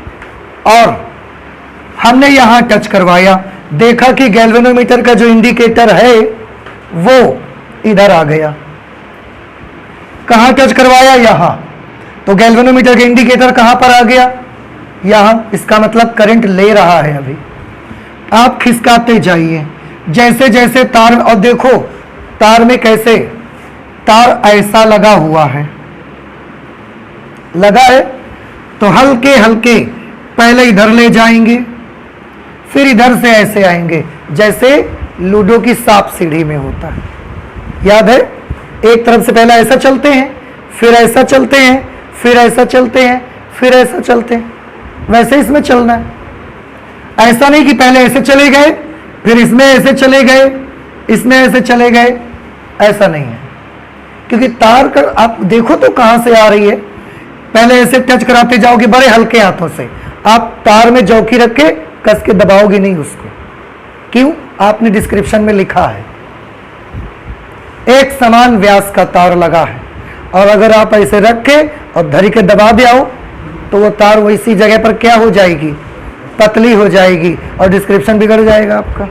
और हमने यहां टच करवाया, देखा कि गैल्वेनोमीटर का जो इंडिकेटर है वो इधर आ गया। कहां टच करवाया, यहां, तो गैल्वेनोमीटर का इंडिकेटर कहां पर आ गया, यहां। इसका मतलब करंट ले रहा है अभी। आप खिसकाते जाइए जैसे जैसे तार, और देखो तार में कैसे, तार ऐसा लगा हुआ है, लगा है तो हल्के हल्के पहले इधर ले जाएंगे, फिर इधर से ऐसे आएंगे जैसे लूडो की सांप सीढ़ी में होता है, याद है? एक तरफ से पहले ऐसा चलते हैं, फिर ऐसा चलते हैं, फिर ऐसा चलते हैं, फिर ऐसा चलते हैं, वैसे इसमें चलना है। ऐसा नहीं कि पहले ऐसे चले गए, फिर इसमें ऐसे चले गए, इसमें ऐसे चले गए, ऐसा नहीं है। क्योंकि तार का आप देखो तो कहां से आ रही है, पहले ऐसे टच कराते जाओगे बड़े हल्के हाथों से, आप तार में जौकी रख के कस के दबाओगे नहीं उसको। क्यों? आपने डिस्क्रिप्शन में लिखा है एक समान व्यास का तार लगा है, और अगर आप ऐसे रख के और धरी के दबा दिया हो तो वो तार वैसी जगह पर क्या हो जाएगी, पतली हो जाएगी, और डिस्क्रिप्शन बिगड़ जाएगा आपका।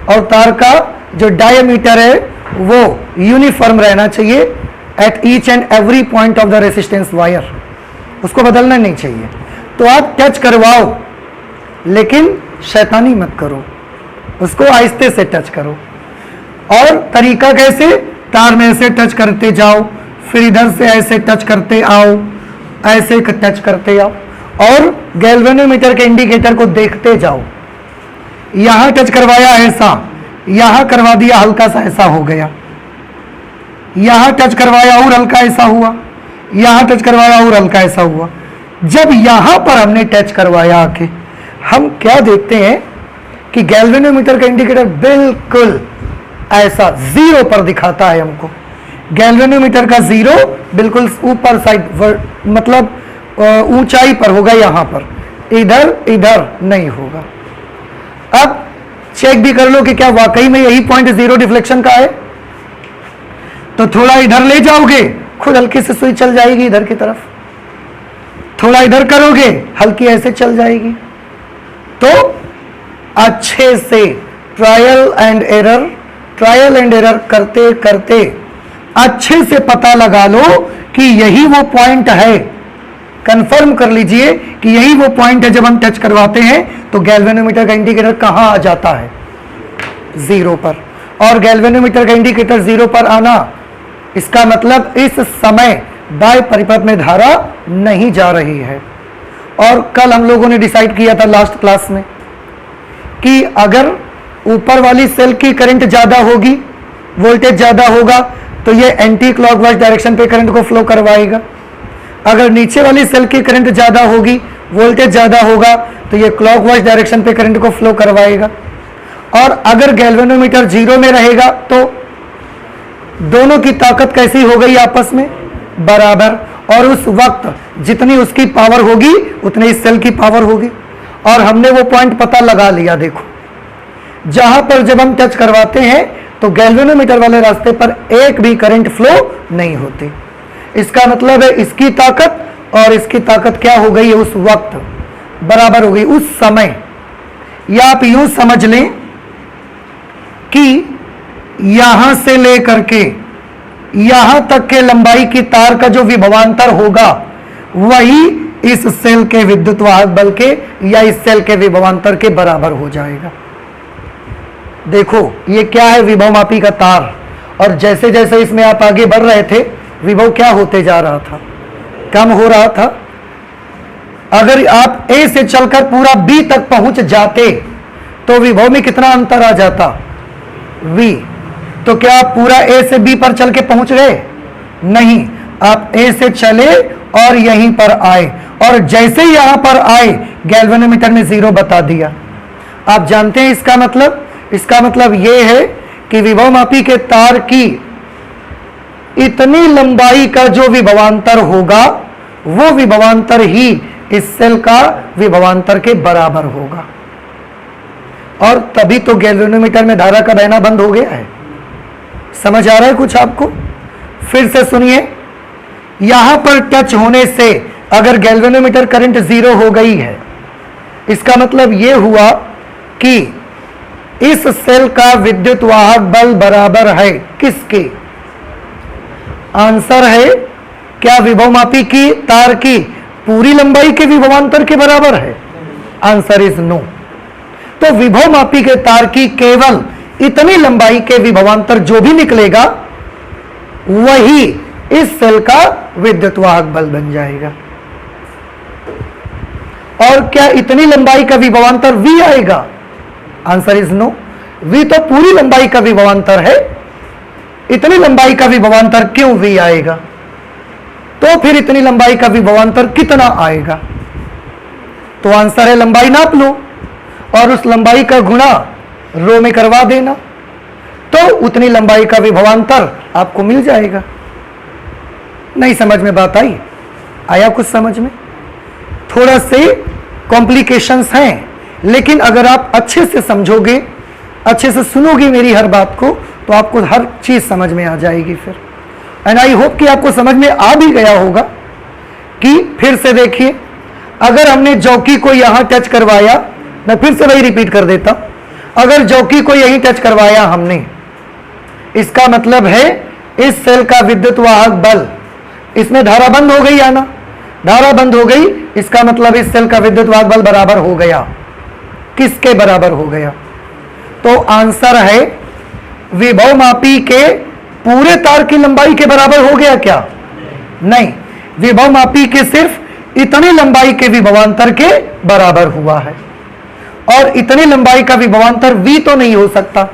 और तार का जो डायमीटर है वो यूनिफॉर्म रहना चाहिए at each and every point of the resistance wire, उसको बदलना नहीं चाहिए। तो आप टच करवाओ लेकिन शैतानी मत करो, उसको आहिस्ते से टच करो। और तरीका कैसे? तार में ऐसे टच करते जाओ, फिर इधर से ऐसे टच करते आओ, ऐसे टच करते आओ, और गैल्वेनोमीटर के इंडिकेटर को देखते जाओ। यहां टच करवाया ऐसा, यहां करवा दिया हल्का सा ऐसा हो गया, यहां टच करवाया और हल्का ऐसा हुआ, यहां टच करवाया और हल्का ऐसा हुआ। जब यहां पर हमने टच करवाया आके, हम क्या देखते हैं कि गैल्वेनोमीटर का इंडिकेटर बिल्कुल ऐसा जीरो पर दिखाता है हमको। गैल्वेनोमीटर का जीरो बिल्कुल ऊपर साइड, मतलब ऊंचाई पर होगा, यहां पर, इधर इधर नहीं होगा। अब चेक भी कर लो कि क्या वाकई में यही पॉइंट जीरो डिफ्लेक्शन का है। तो थोड़ा इधर ले जाओगे, खुद हल्की से सुई चल जाएगी इधर की तरफ, थोड़ा इधर करोगे हल्की ऐसे चल जाएगी। तो अच्छे से ट्रायल एंड एरर करते करते अच्छे से पता लगा लो कि यही वो पॉइंट है। कंफर्म कर लीजिए कि यही वो पॉइंट है। जब हम टच करवाते हैं तो गैल्वेनोमीटर का इंडिकेटर कहां आ जाता है? जीरो पर। और गैल्वेनोमीटर का इंडिकेटर जीरो पर आना, इसका मतलब इस समय बाय परिपथ में धारा नहीं जा रही है। और कल हम लोगों ने डिसाइड किया था लास्ट क्लास में कि अगर ऊपर वाली सेल की करंट ज्यादा होगी, वोल्टेज ज्यादा होगा, तो ये एंटी क्लॉकवाइज डायरेक्शन पे करंट को फ्लो करवाएगा। अगर नीचे वाली सेल की करंट ज्यादा होगी, वोल्टेज ज्यादा होगा, तो ये क्लॉकवाइज डायरेक्शन पे करंट को फ्लो करवाएगा। और अगर गैल्वेनोमीटर जीरो में रहेगा तो दोनों की ताकत कैसी हो गई? आपस में बराबर। और उस वक्त जितनी उसकी पावर होगी उतनी इस सेल की पावर होगी। और हमने वो पॉइंट पता लगा लिया। देखो, जहां पर जब हम टच करवाते हैं तो गैल्वेनोमीटर वाले रास्ते पर एक भी करंट फ्लो नहीं होती। इसका मतलब है इसकी ताकत और इसकी ताकत क्या हो गई है? उस वक्त बराबर हो गई, उस समय। या आप यूं समझ लें कि यहां से लेकर के यहां तक के लंबाई की तार का जो विभवांतर होगा वही इस सेल के विद्युत वाहक बल के या इस सेल के विभवांतर के बराबर हो जाएगा। देखो ये क्या है? विभवमापी का तार। और जैसे जैसे इसमें आप आगे बढ़ रहे थे विभव क्या होते जा रहा था? कम हो रहा था। अगर आप A से चलकर पूरा B तक पहुंच जाते तो विभव में कितना अंतर आ जाता? V। तो क्या आप पूरा A से B पर चल के पहुंच गए? नहीं, आप A से चले और यहीं पर आए, और जैसे ही यहां पर आए गैल्वेनोमीटर ने जीरो बता दिया। आप जानते हैं इसका मतलब? इसका मतलब यह है कि विभवमापी के तार की इतनी लंबाई का जो विभवांतर होगा वो विभवांतर ही इस सेल का विभवांतर के बराबर होगा। और तभी तो गैल्वेनोमीटर में धारा का बहना बंद हो गया है। समझ आ रहा है कुछ आपको? फिर से सुनिए, यहां पर टच होने से अगर गैल्वेनोमीटर करंट जीरो हो गई है, इसका मतलब यह हुआ कि इस सेल का विद्युत वाहक बल बराबर है किसके? आंसर है क्या विभवमापी की तार की पूरी लंबाई के विभवांतर के बराबर है? Answer is no. तो विभवमापी के तार की केवल इतनी लंबाई के विभवांतर जो भी निकलेगा वही इस सेल का विद्युत वाहक बल बन जाएगा। और क्या इतनी लंबाई का विभवांतर V आएगा? Answer is no. V तो पूरी लंबाई का विभवांतर है, इतनी लंबाई का विभवांतर क्यों V आएगा? तो फिर इतनी लंबाई का विभवांतर कितना आएगा? तो आंसर है लंबाई नाप लो और उस लंबाई का गुणा रो में करवा देना, तो उतनी लंबाई का विभवांतर आपको मिल जाएगा। नहीं समझ में बात आई? आया कुछ समझ में? थोड़ा से कॉम्प्लिकेशंस हैं, लेकिन अगर आप अच्छे से समझोगे, अच्छे से सुनोगे मेरी हर बात को, तो आपको हर चीज समझ में आ जाएगी फिर। एंड आई होप कि आपको समझ में आ भी गया होगा। कि फिर से देखिए, अगर हमने चौकी को यहां टच करवाया, मैं फिर से वही रिपीट कर देता, अगर चौकी को यहीं टच करवाया हमने, इसका मतलब है इस सेल का विद्युत वाहक बल, इसमें धारा बंद हो गई या ना? धारा बंद हो गई, इसका मतलब इस सेल का विद्युत वाहक बल बराबर हो गया। किसके बराबर हो गया? तो आंसर है विभवमापी के पूरे तार की लंबाई के बराबर हो गया क्या? नहीं, विभवमापी के सिर्फ इतनी लंबाई के विभवांतर के बराबर हुआ है। और इतनी लंबाई का विभवांतर V तो नहीं हो सकता,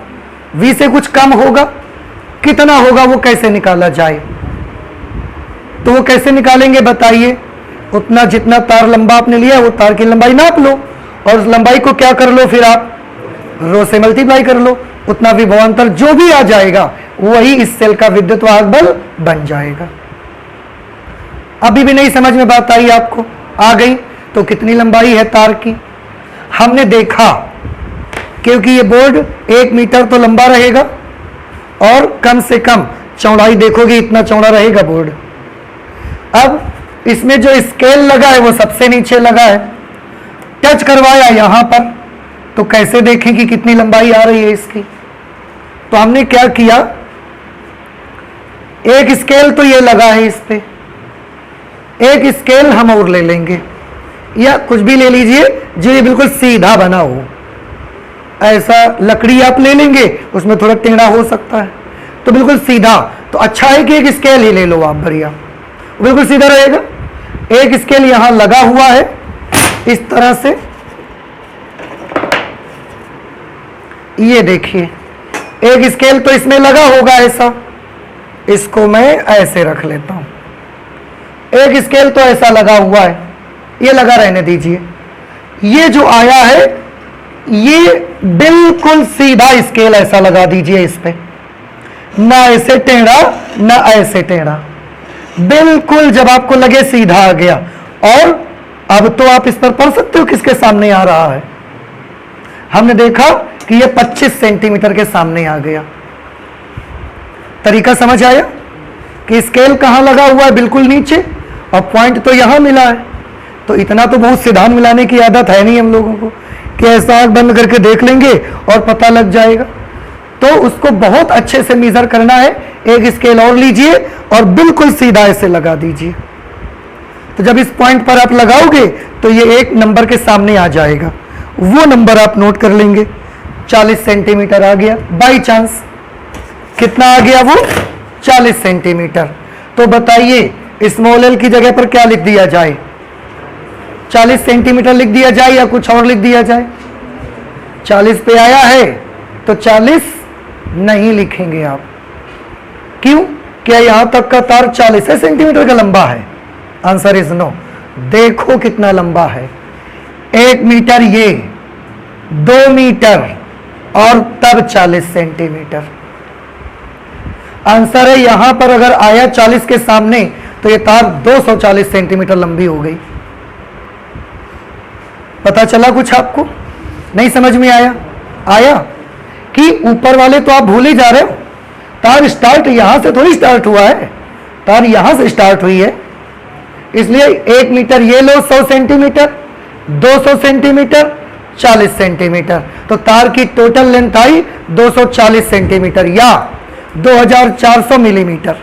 V से कुछ कम होगा। कितना होगा वो कैसे निकाला जाए? तो वो कैसे निकालेंगे बताइए? उतना जितना तार लंबा आपने लिया वो तार की लंबाई नाप लो और उस लंबाई को क्या कर लो, फिर आप रो से मल्टीप्लाई कर लो, उतना विभवांतर जो भी आ जाएगा वही इस सेल का विद्युत वाहक बल बन जाएगा। अभी भी नहीं समझ में बात आई आपको? आ गई? तो कितनी लंबाई है तार की? हमने देखा, क्योंकि ये बोर्ड 1 मीटर तो लंबा रहेगा और कम से कम चौड़ाई देखोगे इतना चौड़ा रहेगा बोर्ड। अब इसमें जो स्केल लगा है वो सबसे नीचे लगा है, टच करवाया यहां पर, तो कैसे देखें कि कितनी लंबाई आ रही है इसकी? तो हमने क्या किया, एक स्केल तो ये लगा है इस पे, एक स्केल हम और ले लेंगे, या कुछ भी ले लीजिए जो ये बिल्कुल सीधा बना हो। ऐसा लकड़ी आप ले लेंगे, उसमें थोड़ा टेढ़ा हो सकता है, तो बिल्कुल सीधा। तो अच्छा है कि एक स्केल ही ले लो आप, बढ़िया, बिल्कुल सीधा रहेगा। एक स्केल यहां लगा हुआ है इस तरह से, ये देखिए एक स्केल तो इसमें लगा होगा ऐसा, इसको मैं ऐसे रख लेता हूं। एक स्केल तो ऐसा लगा हुआ है, ये लगा रहने दीजिए। ये जो आया है ये बिल्कुल सीधा स्केल ऐसा लगा दीजिए इस पे, ना ऐसे टेढ़ा ना ऐसे टेढ़ा, बिल्कुल जब आपको लगे सीधा आ गया। और अब तो आप इस पर पढ़ सकते हो किसके सामने आ रहा है। हमने देखा कि ये 25 सेंटीमीटर के सामने आ गया। तरीका समझ आया कि स्केल कहां लगा हुआ है? बिल्कुल नीचे, और पॉइंट तो यहां मिला है। तो इतना तो बहुत सिद्धांत मिलाने की आदत है नहीं हम लोगों को कि ऐसा आंख बंद करके देख लेंगे और पता लग जाएगा। तो उसको बहुत अच्छे से मेजर करना है। एक स्केल और लीजिए और बिल्कुल सीधा ऐसे लगा दीजिए। तो जब इस पॉइंट पर आप लगाओगे तो ये एक नंबर के सामने आ जाएगा, वो नंबर आप नोट कर लेंगे। 40 सेंटीमीटर आ गया बाई चांस। कितना आ गया वो? 40 सेंटीमीटर। तो बताइए स्मॉल एल की जगह पर क्या लिख दिया जाए? 40 सेंटीमीटर लिख दिया जाए या कुछ और लिख दिया जाए? 40 पे आया है तो 40 नहीं लिखेंगे आप। क्यों? क्या यहां तक का तार 40 सेंटीमीटर का लंबा है? Answer is no. देखो कितना लंबा है, 1 मीटर, ये 2 मीटर और तब 40 सेंटीमीटर। आंसर है यहां पर अगर आया 40 के सामने तो ये तार 240 सेंटीमीटर लंबी हो गई। पता चला कुछ आपको? नहीं समझ में आया? आया कि ऊपर वाले तो आप भूल ही जा रहे हो। तार स्टार्ट यहां से थोड़ी स्टार्ट हुआ है, तार यहां से स्टार्ट हुई है। इसलिए 1 मीटर ये लो 100 सेंटीमीटर, 200 सेंटीमीटर, 40 सेंटीमीटर। तो तार की टोटल लेंथ आई 240 सेंटीमीटर या 2400 मिलीमीटर।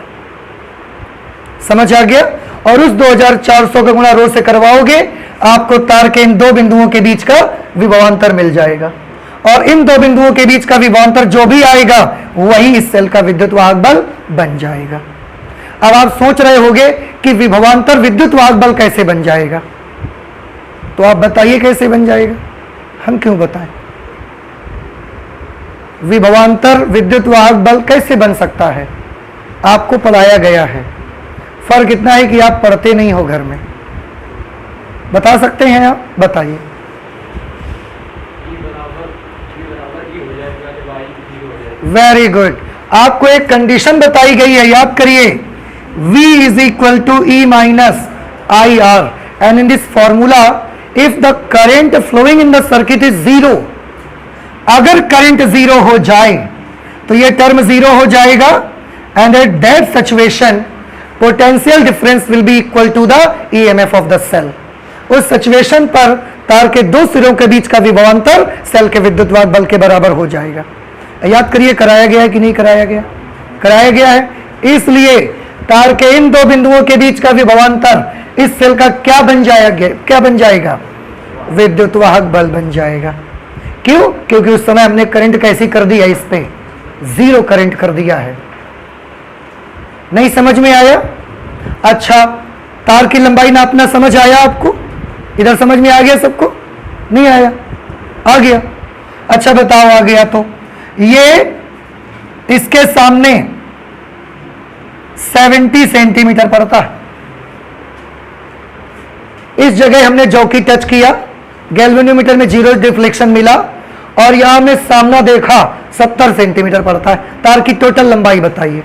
समझ आ गया? और उस 2400 का गुणा रो से करवाओगे, आपको तार के इन दो बिंदुओं के बीच का विभवांतर मिल जाएगा। और इन दो बिंदुओं के बीच का विभवांतर जो भी आएगा वही इस सेल का विद्युत वाहक बल बन जाएगा। अब आप सोच रहे होंगे कि विभवांतर विद्युत वाहक बल कैसे बन जाएगा, तो आप बताइए कैसे बन जाएगा। हम क्यों बताएं? विभवांतर विद्युत वाहक बल कैसे बन सकता है, आपको पढ़ाया गया है। फर्क इतना है कि आप पढ़ते नहीं हो घर में। बता सकते हैं आप? बताइए। Very good. आपको एक कंडीशन बताई गई है, याद करिए। V is equal to E minus IR, and in this formula if the current flowing in the circuit is zero, अगर करंट जीरो हो जाए तो ये टर्म जीरो हो जाएगा, and at that situation potential difference will be equal to the EMF of the cell। उस situation पर तार के दो सिरों के बीच का विभवांतर सेल के विद्युत वाहक बल के बराबर हो जाएगा। याद करिए, कराया गया है कि नहीं कराया गया? कराया गया है। इसलिए तार के इन दो बिंदुओं के बीच का विभवांतर इस सेल का क्या बन जाएगा? क्या बन जाएगा? विद्युत वाहक बल बन जाएगा। क्यों? क्योंकि उस समय हमने करंट कैसी कर दिया, इस पे जीरो करंट कर दिया है। नहीं समझ में आया? अच्छा, तार की लंबाई नापना समझ आया आपको? इधर समझ में आ गया सबको? नहीं आया? आ गया। अच्छा बताओ, आ गया तो ये इसके सामने 70 सेंटीमीटर पड़ता है। इस जगह हमने जॉकी टच किया, गैल्वेनोमीटर में जीरो डिफ्लेक्शन मिला, और यहां हमने सामना देखा 70 सेंटीमीटर पड़ता है। तार की टोटल लंबाई बताइए।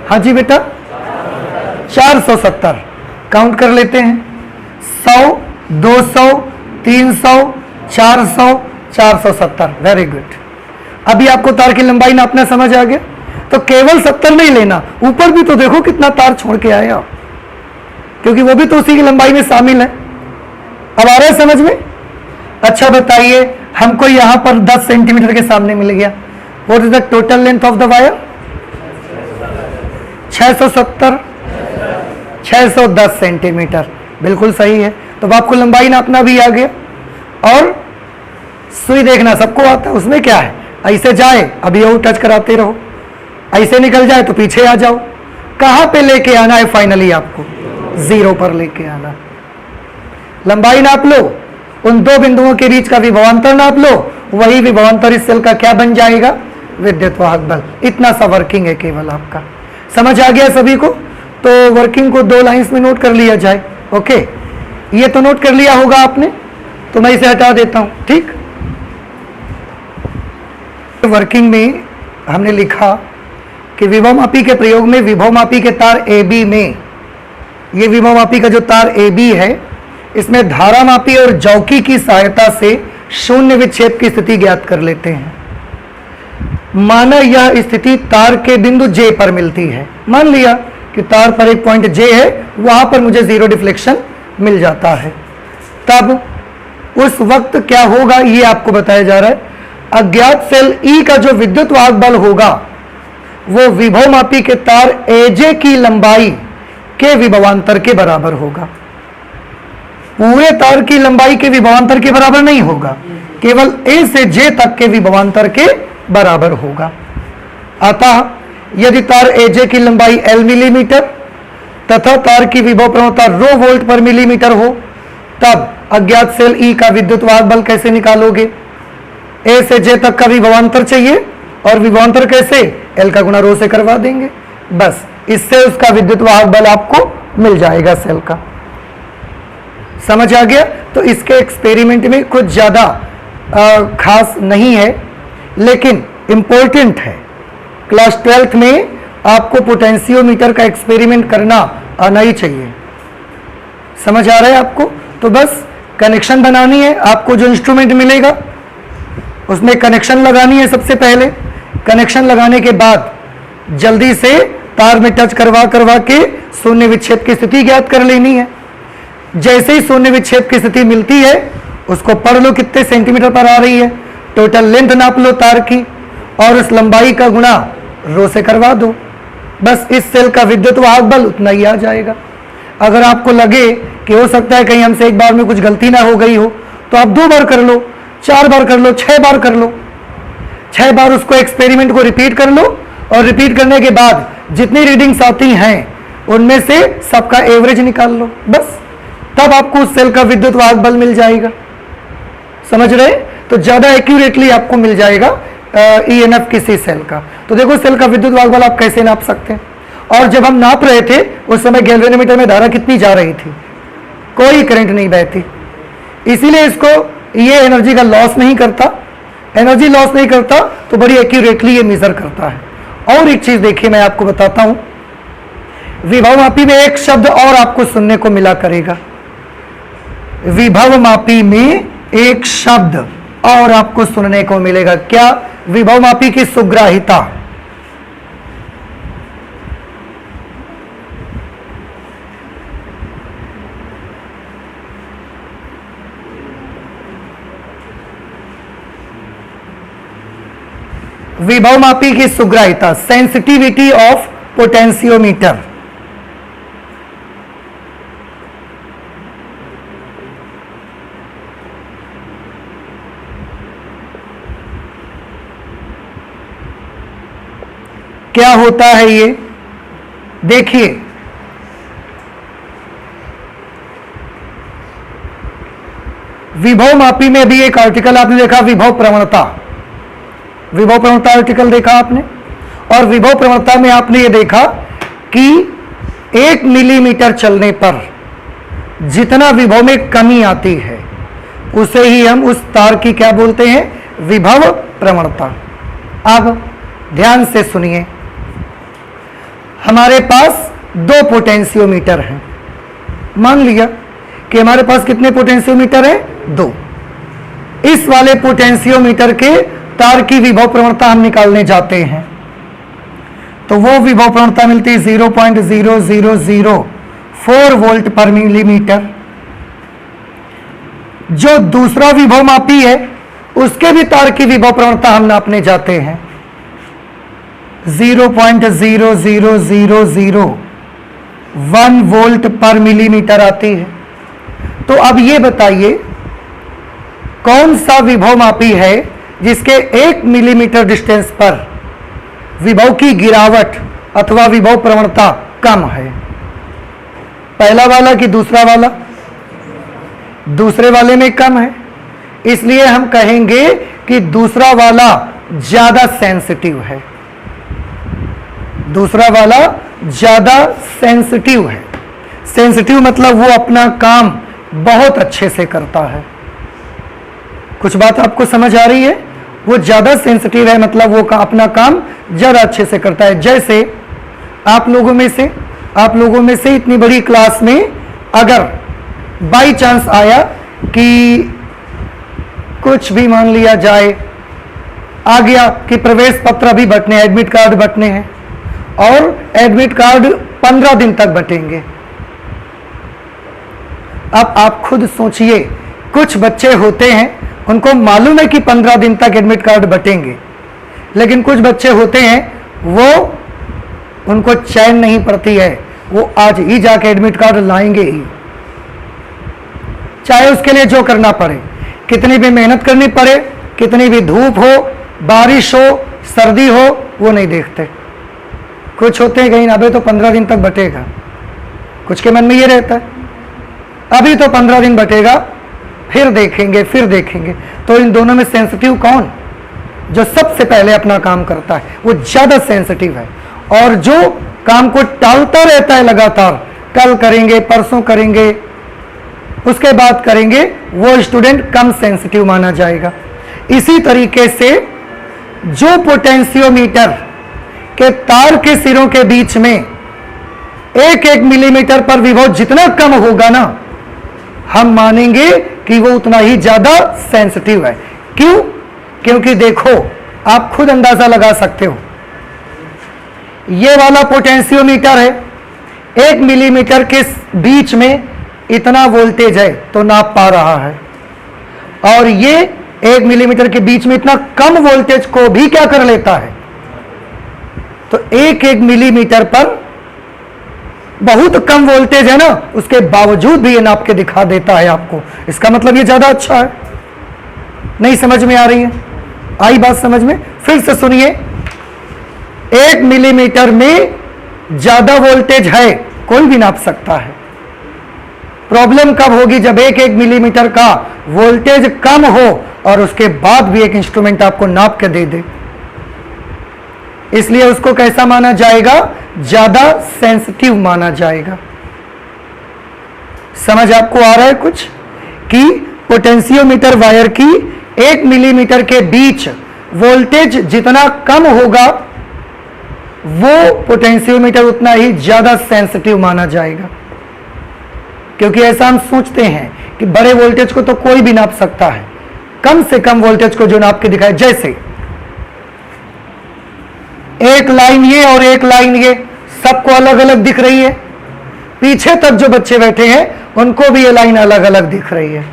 हाँ जी बेटा, 470। काउंट कर लेते हैं। 100, 200, 300, 400, 470। Very good. अभी आपको तार की लंबाई नापना समझ आ गया। तो केवल 70 नहीं लेना, ऊपर भी तो देखो कितना तार छोड़ के आए आप, क्योंकि वो भी तो उसी की लंबाई में शामिल है। अब आ रहा है समझ में? अच्छा बताइए, हमको यहां पर 10 सेंटीमीटर के सामने मिल गया। What is the total length of the wire? 670, 610 centimetre. बिल्कुल सही है। तो अब आपको लंबाई नापना भी आ गया। और सुई देखना सबको आता है, उसमें क्या है, ऐसे जाए अभी वो टच कराते रहो, ऐसे निकल जाए तो पीछे आ जाओ। कहां पे लेके आना है फाइनली? आपको जीरो पर लेके आना। लंबाई नाप लो, उन दो बिंदुओं के बीच का विभवांतर नाप लो, वही विभवांतर इस सेल का क्या बन जाएगा? विद्युत वाहक बल। इतना सा वर्किंग है केवल आपका। समझ आ गया सभी को? तो वर्किंग को 2 लाइंस में नोट कर लिया जाए। ओके, ये तो नोट कर लिया होगा आपने, तो मैं इसे हटा देता हूं। ठीक, वर्किंग में हमने लिखा कि विभवमापी के प्रयोग में विभवमापी के तार AB में, ये विभवमापी का जो तार AB है, इसमें धारामापी और जौकी की सहायता से शून्य विक्षेप की स्थिति ज्ञात कर लेते हैं। माना यह स्थिति तार के बिंदु J पर मिलती है। मान लिया कि तार पर एक पॉइंट J है, वहां पर मुझे जीरो डिफ्लेक्शन मिल जाता है। तब उस वक्त क्या होगा ये आपको बताया जा रहा है। अज्ञात सेल E का जो विद्युत वाहक बल होगा वो विभवमापी के तार AJ की लंबाई के विभवांतर के बराबर होगा। पूरे तार की लंबाई के विभवांतर के बराबर नहीं होगा, केवल A से J तक के विभवांतर के बराबर होगा। अतः यदि तार AJ की लंबाई L मिलीमीटर तथा तार की विभव प्रवणता ρ वोल्ट पर मिलीमीटर हो, तब अज्ञात सेल E का विद्युत वाहक बल कैसे निकालोगे? A से J तक का विभवांतर चाहिए, और विभवांतर कैसे? L का गुणा ρ से करवा देंगे, बस इससे उसका विद्युत वाहक बल आपको मिल जाएगा सेल का। समझ आ गया? तो इसके एक्सपेरिमेंट में कुछ ज़्यादा खास नहीं है, लेकिन इम्पोर्टेंट है। क्लास 12th में आपको पोटेंशियोमीटर का एक्सपेरिमेंट करना आना ही चाहिए। समझ आ रहा है आपको? तो बस कनेक्शन बनानी है। आपको जो इंस्ट्रूमेंट मिलेगा उसमें कनेक्शन लगानी है। सबसे पहले कनेक्शन लगाने के बाद जल्दी से तार में टच करवा के शून्य विक्षेप की स्थिति ज्ञात कर लेनी है। जैसे ही शून्य विक्षेप की स्थिति मिलती है उसको पढ़ लो कितने सेंटीमीटर पर आ रही है, टोटल लेंथ नाप लो तार की, और उस लंबाई का गुणा ρ से करवा दो। बस इस सेल का विद्युत वाहक बल उतना ही आ जाएगा। अगर आपको लगे कि हो सकता है कहीं हमसे एक बार में कुछ गलती ना हो गई हो, तो आप 2 बार कर लो। 4 बार कर लो, 6 बार कर लो, 6 बार उसको एक्सपेरिमेंट को रिपीट कर लो, और रिपीट करने के बाद जितनी रीडिंग्स आती हैं उनमें से सबका एवरेज निकाल लो, बस। तब आपको उस सेल का विद्युत वाहक बल मिल जाएगा। समझ रहे? तो ज्यादा एक्यूरेटली आपको मिल जाएगा ईएमएफ किसी सेल का। तो देखो सेल का विद्युत वाहक बल आप कैसे नाप सकते हैं। और जब हम नाप रहे थे उस समय गैल्वेनोमीटर में धारा कितनी जा रही थी? कोई करंट नहीं बहती, इसीलिए इसको ये एनर्जी का लॉस नहीं करता, एनर्जी लॉस नहीं करता, तो बड़ी एक्यूरेटली ये मेजर करता है। और एक चीज देखिए, मैं आपको बताता हूं, विभव मापी में एक शब्द और आपको सुनने को मिला करेगा। विभव मापी में एक शब्द और आपको सुनने को मिलेगा, क्या? विभव मापी की सुग्राहिता। विभव मापी की सुग्राहिता, सेंसिटिविटी ऑफ पोटेंशियोमीटर। क्या होता है ये? देखिए, विभव मापी में भी एक आर्टिकल आपने देखा, विभव प्रवणता। विभव प्रवणता आर्टिकल देखा आपने, और विभव प्रवणता में आपने ये देखा कि 1 मिलीमीटर चलने पर जितना विभव में कमी आती है उसे ही हम उस तार की क्या बोलते हैं? विभव प्रवणता। अब ध्यान से सुनिए, हमारे पास 2 पोटेंशियोमीटर हैं। मान लिया कि हमारे पास कितने पोटेंशियोमीटर हैं? 2। इस वाले पोटेंशियोमीटर के तार की विभव प्रवणता हम निकालने जाते हैं, तो वो विभव प्रवणता मिलती है 0.0004 वोल्ट पर मिलीमीटर। जो दूसरा विभव मापी है उसके भी तार की विभव प्रवणता हम नापने जाते हैं, 0.00001 वोल्ट पर मिलीमीटर आती है। तो अब ये बताइए कौन सा विभव मापी है जिसके 1 मिलीमीटर डिस्टेंस पर विभव की गिरावट अथवा विभव प्रवणता कम है? पहला वाला कि दूसरा वाला? दूसरे वाले में कम है, इसलिए हम कहेंगे कि दूसरा वाला ज्यादा सेंसिटिव है। दूसरा वाला ज्यादा सेंसिटिव है। सेंसिटिव मतलब वो अपना काम बहुत अच्छे से करता है। कुछ बात आपको समझ आ रही है? वो ज्यादा सेंसिटिव है मतलब वो अपना काम ज्यादा अच्छे से करता है। जैसे आप लोगों में से इतनी बड़ी क्लास में अगर बाई चांस आया कि कुछ भी मान लिया जाए, आ गया कि प्रवेश पत्र अभी बंटने, एडमिट कार्ड बंटने हैं और एडमिट कार्ड 15 दिन तक बंटेंगे। अब आप खुद सोचिए, कुछ बच्चे होते हैं उनको मालूम है कि 15 दिन तक एडमिट कार्ड बंटेंगे, लेकिन कुछ बच्चे होते हैं वो उनको चैन नहीं पड़ती है, वो आज ही जाके एडमिट कार्ड लाएंगे ही, चाहे उसके लिए जो करना पड़े, कितनी भी मेहनत करनी पड़े, कितनी भी धूप हो, बारिश हो, सर्दी हो, वो नहीं देखते। कुछ होते हैं कहीं अबे तो 15 दिन तक बटेगा, कुछ के मन में ये रहता है अभी तो 15 दिन बटेगा, फिर देखेंगे। तो इन दोनों में सेंसिटिव कौन? जो सबसे पहले अपना काम करता है वो ज्यादा सेंसिटिव है, और जो काम को टालता रहता है लगातार, कल करेंगे, परसों करेंगे, उसके बाद करेंगे, वो स्टूडेंट कम सेंसिटिव माना जाएगा। इसी तरीके से जो पोटेंशियोमीटर के तार के सिरों के बीच में 1-1 मिलीमीटर पर विभव जितना कम होगा ना, हम मानेंगे कि वो उतना ही ज्यादा सेंसिटिव है। क्यों? क्योंकि देखो, आप खुद अंदाजा लगा सकते हो, ये वाला पोटेंशियोमीटर है, 1 मिलीमीटर के बीच में इतना वोल्टेज है तो नाप पा रहा है, और ये 1 मिलीमीटर के बीच में इतना कम वोल्टेज को भी क्या कर लेता है, तो 1-1 मिलीमीटर पर बहुत कम वोल्टेज है ना, उसके बावजूद भी ये नाप के दिखा देता है आपको। इसका मतलब ये ज्यादा अच्छा है। नहीं समझ में आ रही है? आई बात समझ में? फिर से सुनिए, 1 मिलीमीटर में ज्यादा वोल्टेज है, कोई भी नाप सकता है। प्रॉब्लम कब होगी? जब 1 मिलीमीटर का वोल्टेज कम हो और उसके बाद भी एक इंस्ट्रूमेंट आपको नाप के दे दे, इसलिए उसको कैसा माना जाएगा? ज्यादा सेंसिटिव माना जाएगा। समझ आपको आ रहा है कुछ? कि पोटेंशियोमीटर वायर की 1 मिलीमीटर के बीच वोल्टेज जितना कम होगा वो पोटेंशियोमीटर उतना ही ज्यादा सेंसिटिव माना जाएगा। क्योंकि ऐसा हम सोचते हैं कि बड़े वोल्टेज को तो कोई भी नाप सकता है, कम से कम वोल्टेज को जो नाप के दिखाए, जैसे एक लाइन ये और एक लाइन ये, सबको अलग अलग दिख रही है। पीछे तक जो बच्चे बैठे हैं उनको भी ये लाइन अलग अलग दिख रही है।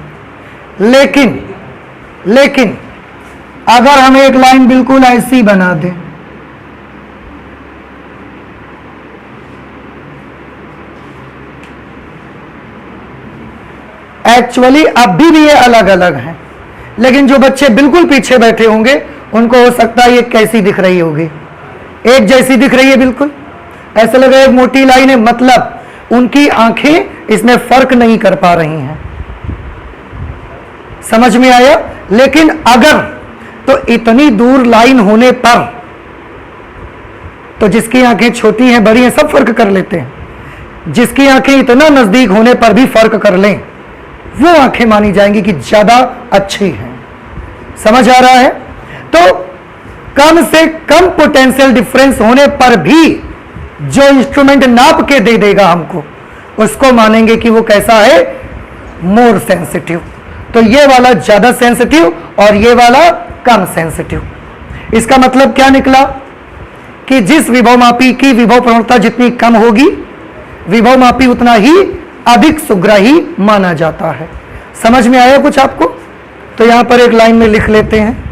लेकिन अगर हम एक लाइन बिल्कुल ऐसी बना दें, एक्चुअली अभी भी ये अलग अलग हैं, लेकिन जो बच्चे बिल्कुल पीछे बैठे होंगे उनको हो सकता है ये कैसी दिख रही होगी, एक जैसी दिख रही है बिल्कुल, ऐसा लग रहा है एक मोटी लाइन है, मतलब उनकी आंखें इसमें फर्क नहीं कर पा रही हैं। समझ में आया? लेकिन अगर तो इतनी दूर लाइन होने पर तो जिसकी आंखें छोटी हैं, बड़ी हैं, सब फर्क कर लेते हैं। जिसकी आंखें इतना नजदीक होने पर भी फर्क कर लें, वो आंखें मानी जाएंगी कि ज्यादा अच्छी हैं। समझ आ रहा है? तो कम से कम पोटेंशियल डिफरेंस होने पर भी जो इंस्ट्रूमेंट नाप के दे देगा हमको, उसको मानेंगे कि वो कैसा है? More sensitive. तो ये वाला ज्यादा सेंसिटिव और ये वाला कम सेंसिटिव। इसका मतलब क्या निकला? कि जिस विभवमापी की विभव प्रवणता जितनी कम होगी, विभवमापी उतना ही अधिक सुग्राही माना जाता है। समझ में आया कुछ आपको? तो यहां पर एक लाइन में लिख लेते हैं,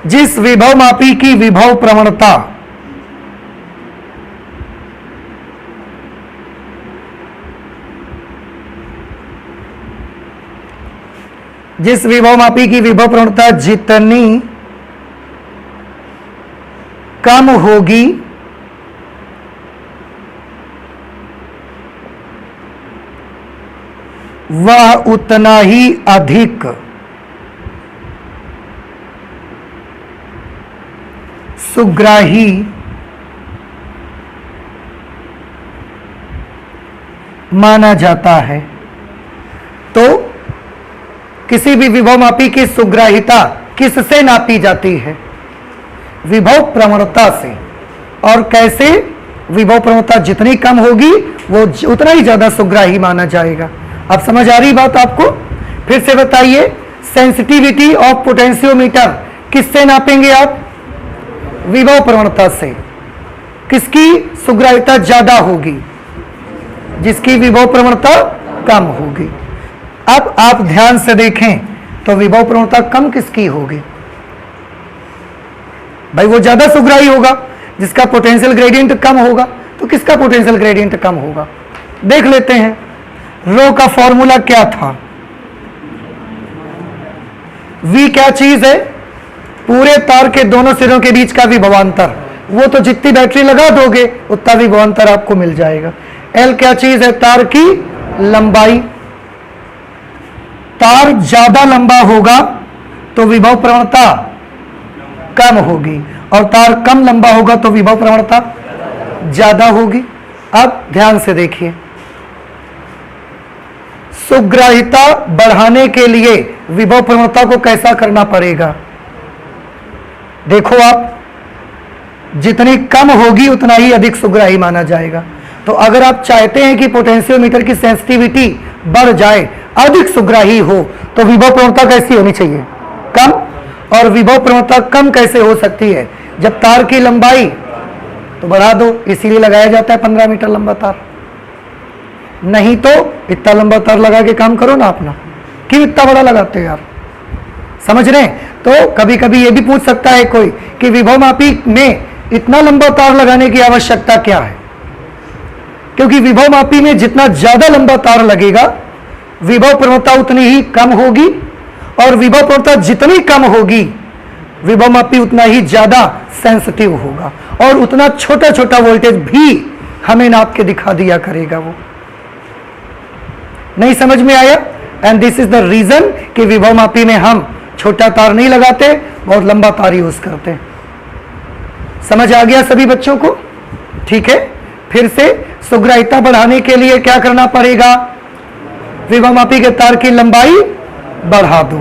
जिस विभवमापी की विभव प्रवणता जिस विभवमापी की विभव प्रवणता जितनी कम होगी वह उतना ही अधिक सुग्राही माना जाता है। तो किसी भी विभवमापी की सुग्राहिता किससे नापी जाती है? विभव प्रवणता से। और कैसे? विभव प्रवणता जितनी कम होगी वो उतना ही ज्यादा सुग्राही माना जाएगा। अब समझ आ रही बात आपको? फिर से बताइए, सेंसिटिविटी ऑफ पोटेंशियोमीटर किससे नापेंगे आप? विभव प्रवणता से। किसकी सुग्राहिता ज्यादा होगी? जिसकी विभव प्रवणता कम होगी। अब आप ध्यान से देखें तो विभव प्रवणता कम किसकी होगी? भाई वो ज्यादा सुग्राही होगा जिसका पोटेंशियल ग्रेडियंट कम होगा। तो किसका पोटेंशियल ग्रेडियंट कम होगा? देख लेते हैं। रो का फॉर्मूला क्या था? V क्या चीज है? पूरे तार के दोनों सिरों के बीच का विभवांतर। वो तो जितनी बैटरी लगा दोगे उतना विभवांतर आपको मिल जाएगा। L क्या चीज है? तार की लंबाई। तार ज्यादा लंबा होगा तो विभव प्रवणता कम होगी, और तार कम लंबा होगा तो विभव प्रवणता ज्यादा होगी। अब ध्यान से देखिए, सुग्राहिता बढ़ाने के लिए विभव प्रवणता को कैसा करना पड़ेगा? देखो आप, जितनी कम होगी उतना ही अधिक सुग्राही माना जाएगा। तो अगर आप चाहते हैं कि पोटेंशियोमीटर की सेंसिटिविटी बढ़ जाए, अधिक सुग्राही हो, तो विभव प्रवणता कैसी होनी चाहिए? कम। और विभव प्रवणता कम कैसे हो सकती है? जब तार की लंबाई तो बढ़ा दो, इसीलिए लगाया जाता है 15 मीटर लंबा तार। नहीं तो इतना लंबा तार लगा के काम करो ना अपना। क्यों इतना बड़ा लगाते हो यार? समझ रहे हैं? तो कभी कभी ये भी पूछ सकता है कोई कि विभव मापी में इतना लंबा तार लगाने की आवश्यकता क्या है? क्योंकि विभव मापी में जितना ज्यादा लंबा तार लगेगा विभव प्रवणता उतनी ही कम होगी, और विभव प्रवणता जितनी कम होगी विभव मापी उतना ही ज्यादा सेंसिटिव होगा, और उतना छोटा छोटा वोल्टेज भी हमें नाप के दिखा दिया करेगा। वो नहीं समझ में आया? And this is the reason कि विभव मापी में हम छोटा तार नहीं लगाते, बहुत लंबा तार यूज करते हैं। समझ आ गया सभी बच्चों को? ठीक है, फिर से सुग्राह्यता बढ़ाने के लिए क्या करना पड़ेगा? विभव मापी के तार की लंबाई बढ़ा दो।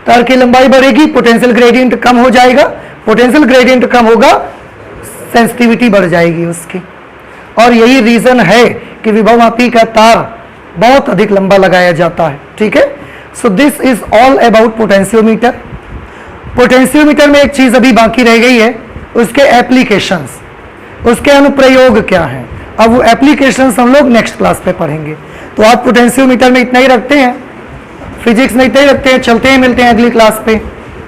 तार की लंबाई बढ़ेगी, पोटेंशियल ग्रेडियंट कम हो जाएगा, पोटेंशियल ग्रेडियंट कम होगा, सेंसिटिविटी बढ़ जाएगी उसकी। और यही रीजन है कि विभव मापी का तार बहुत अधिक लंबा लगाया जाता है। ठीक है, so this is all about potentiometer. Potentiometer में एक चीज अभी बाकी रह गई है, उसके एप्लीकेशंस, उसके अनुप्रयोग क्या हैं। अब वो एप्लीकेशंस हम लोग नेक्स्ट क्लास पे पढ़ेंगे। तो आज पोटेंशियोमीटर में इतना ही रखते हैं, फिजिक्स में इतना ही रखते हैं, चलते हैं, मिलते हैं अगली क्लास पे।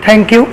Thank you.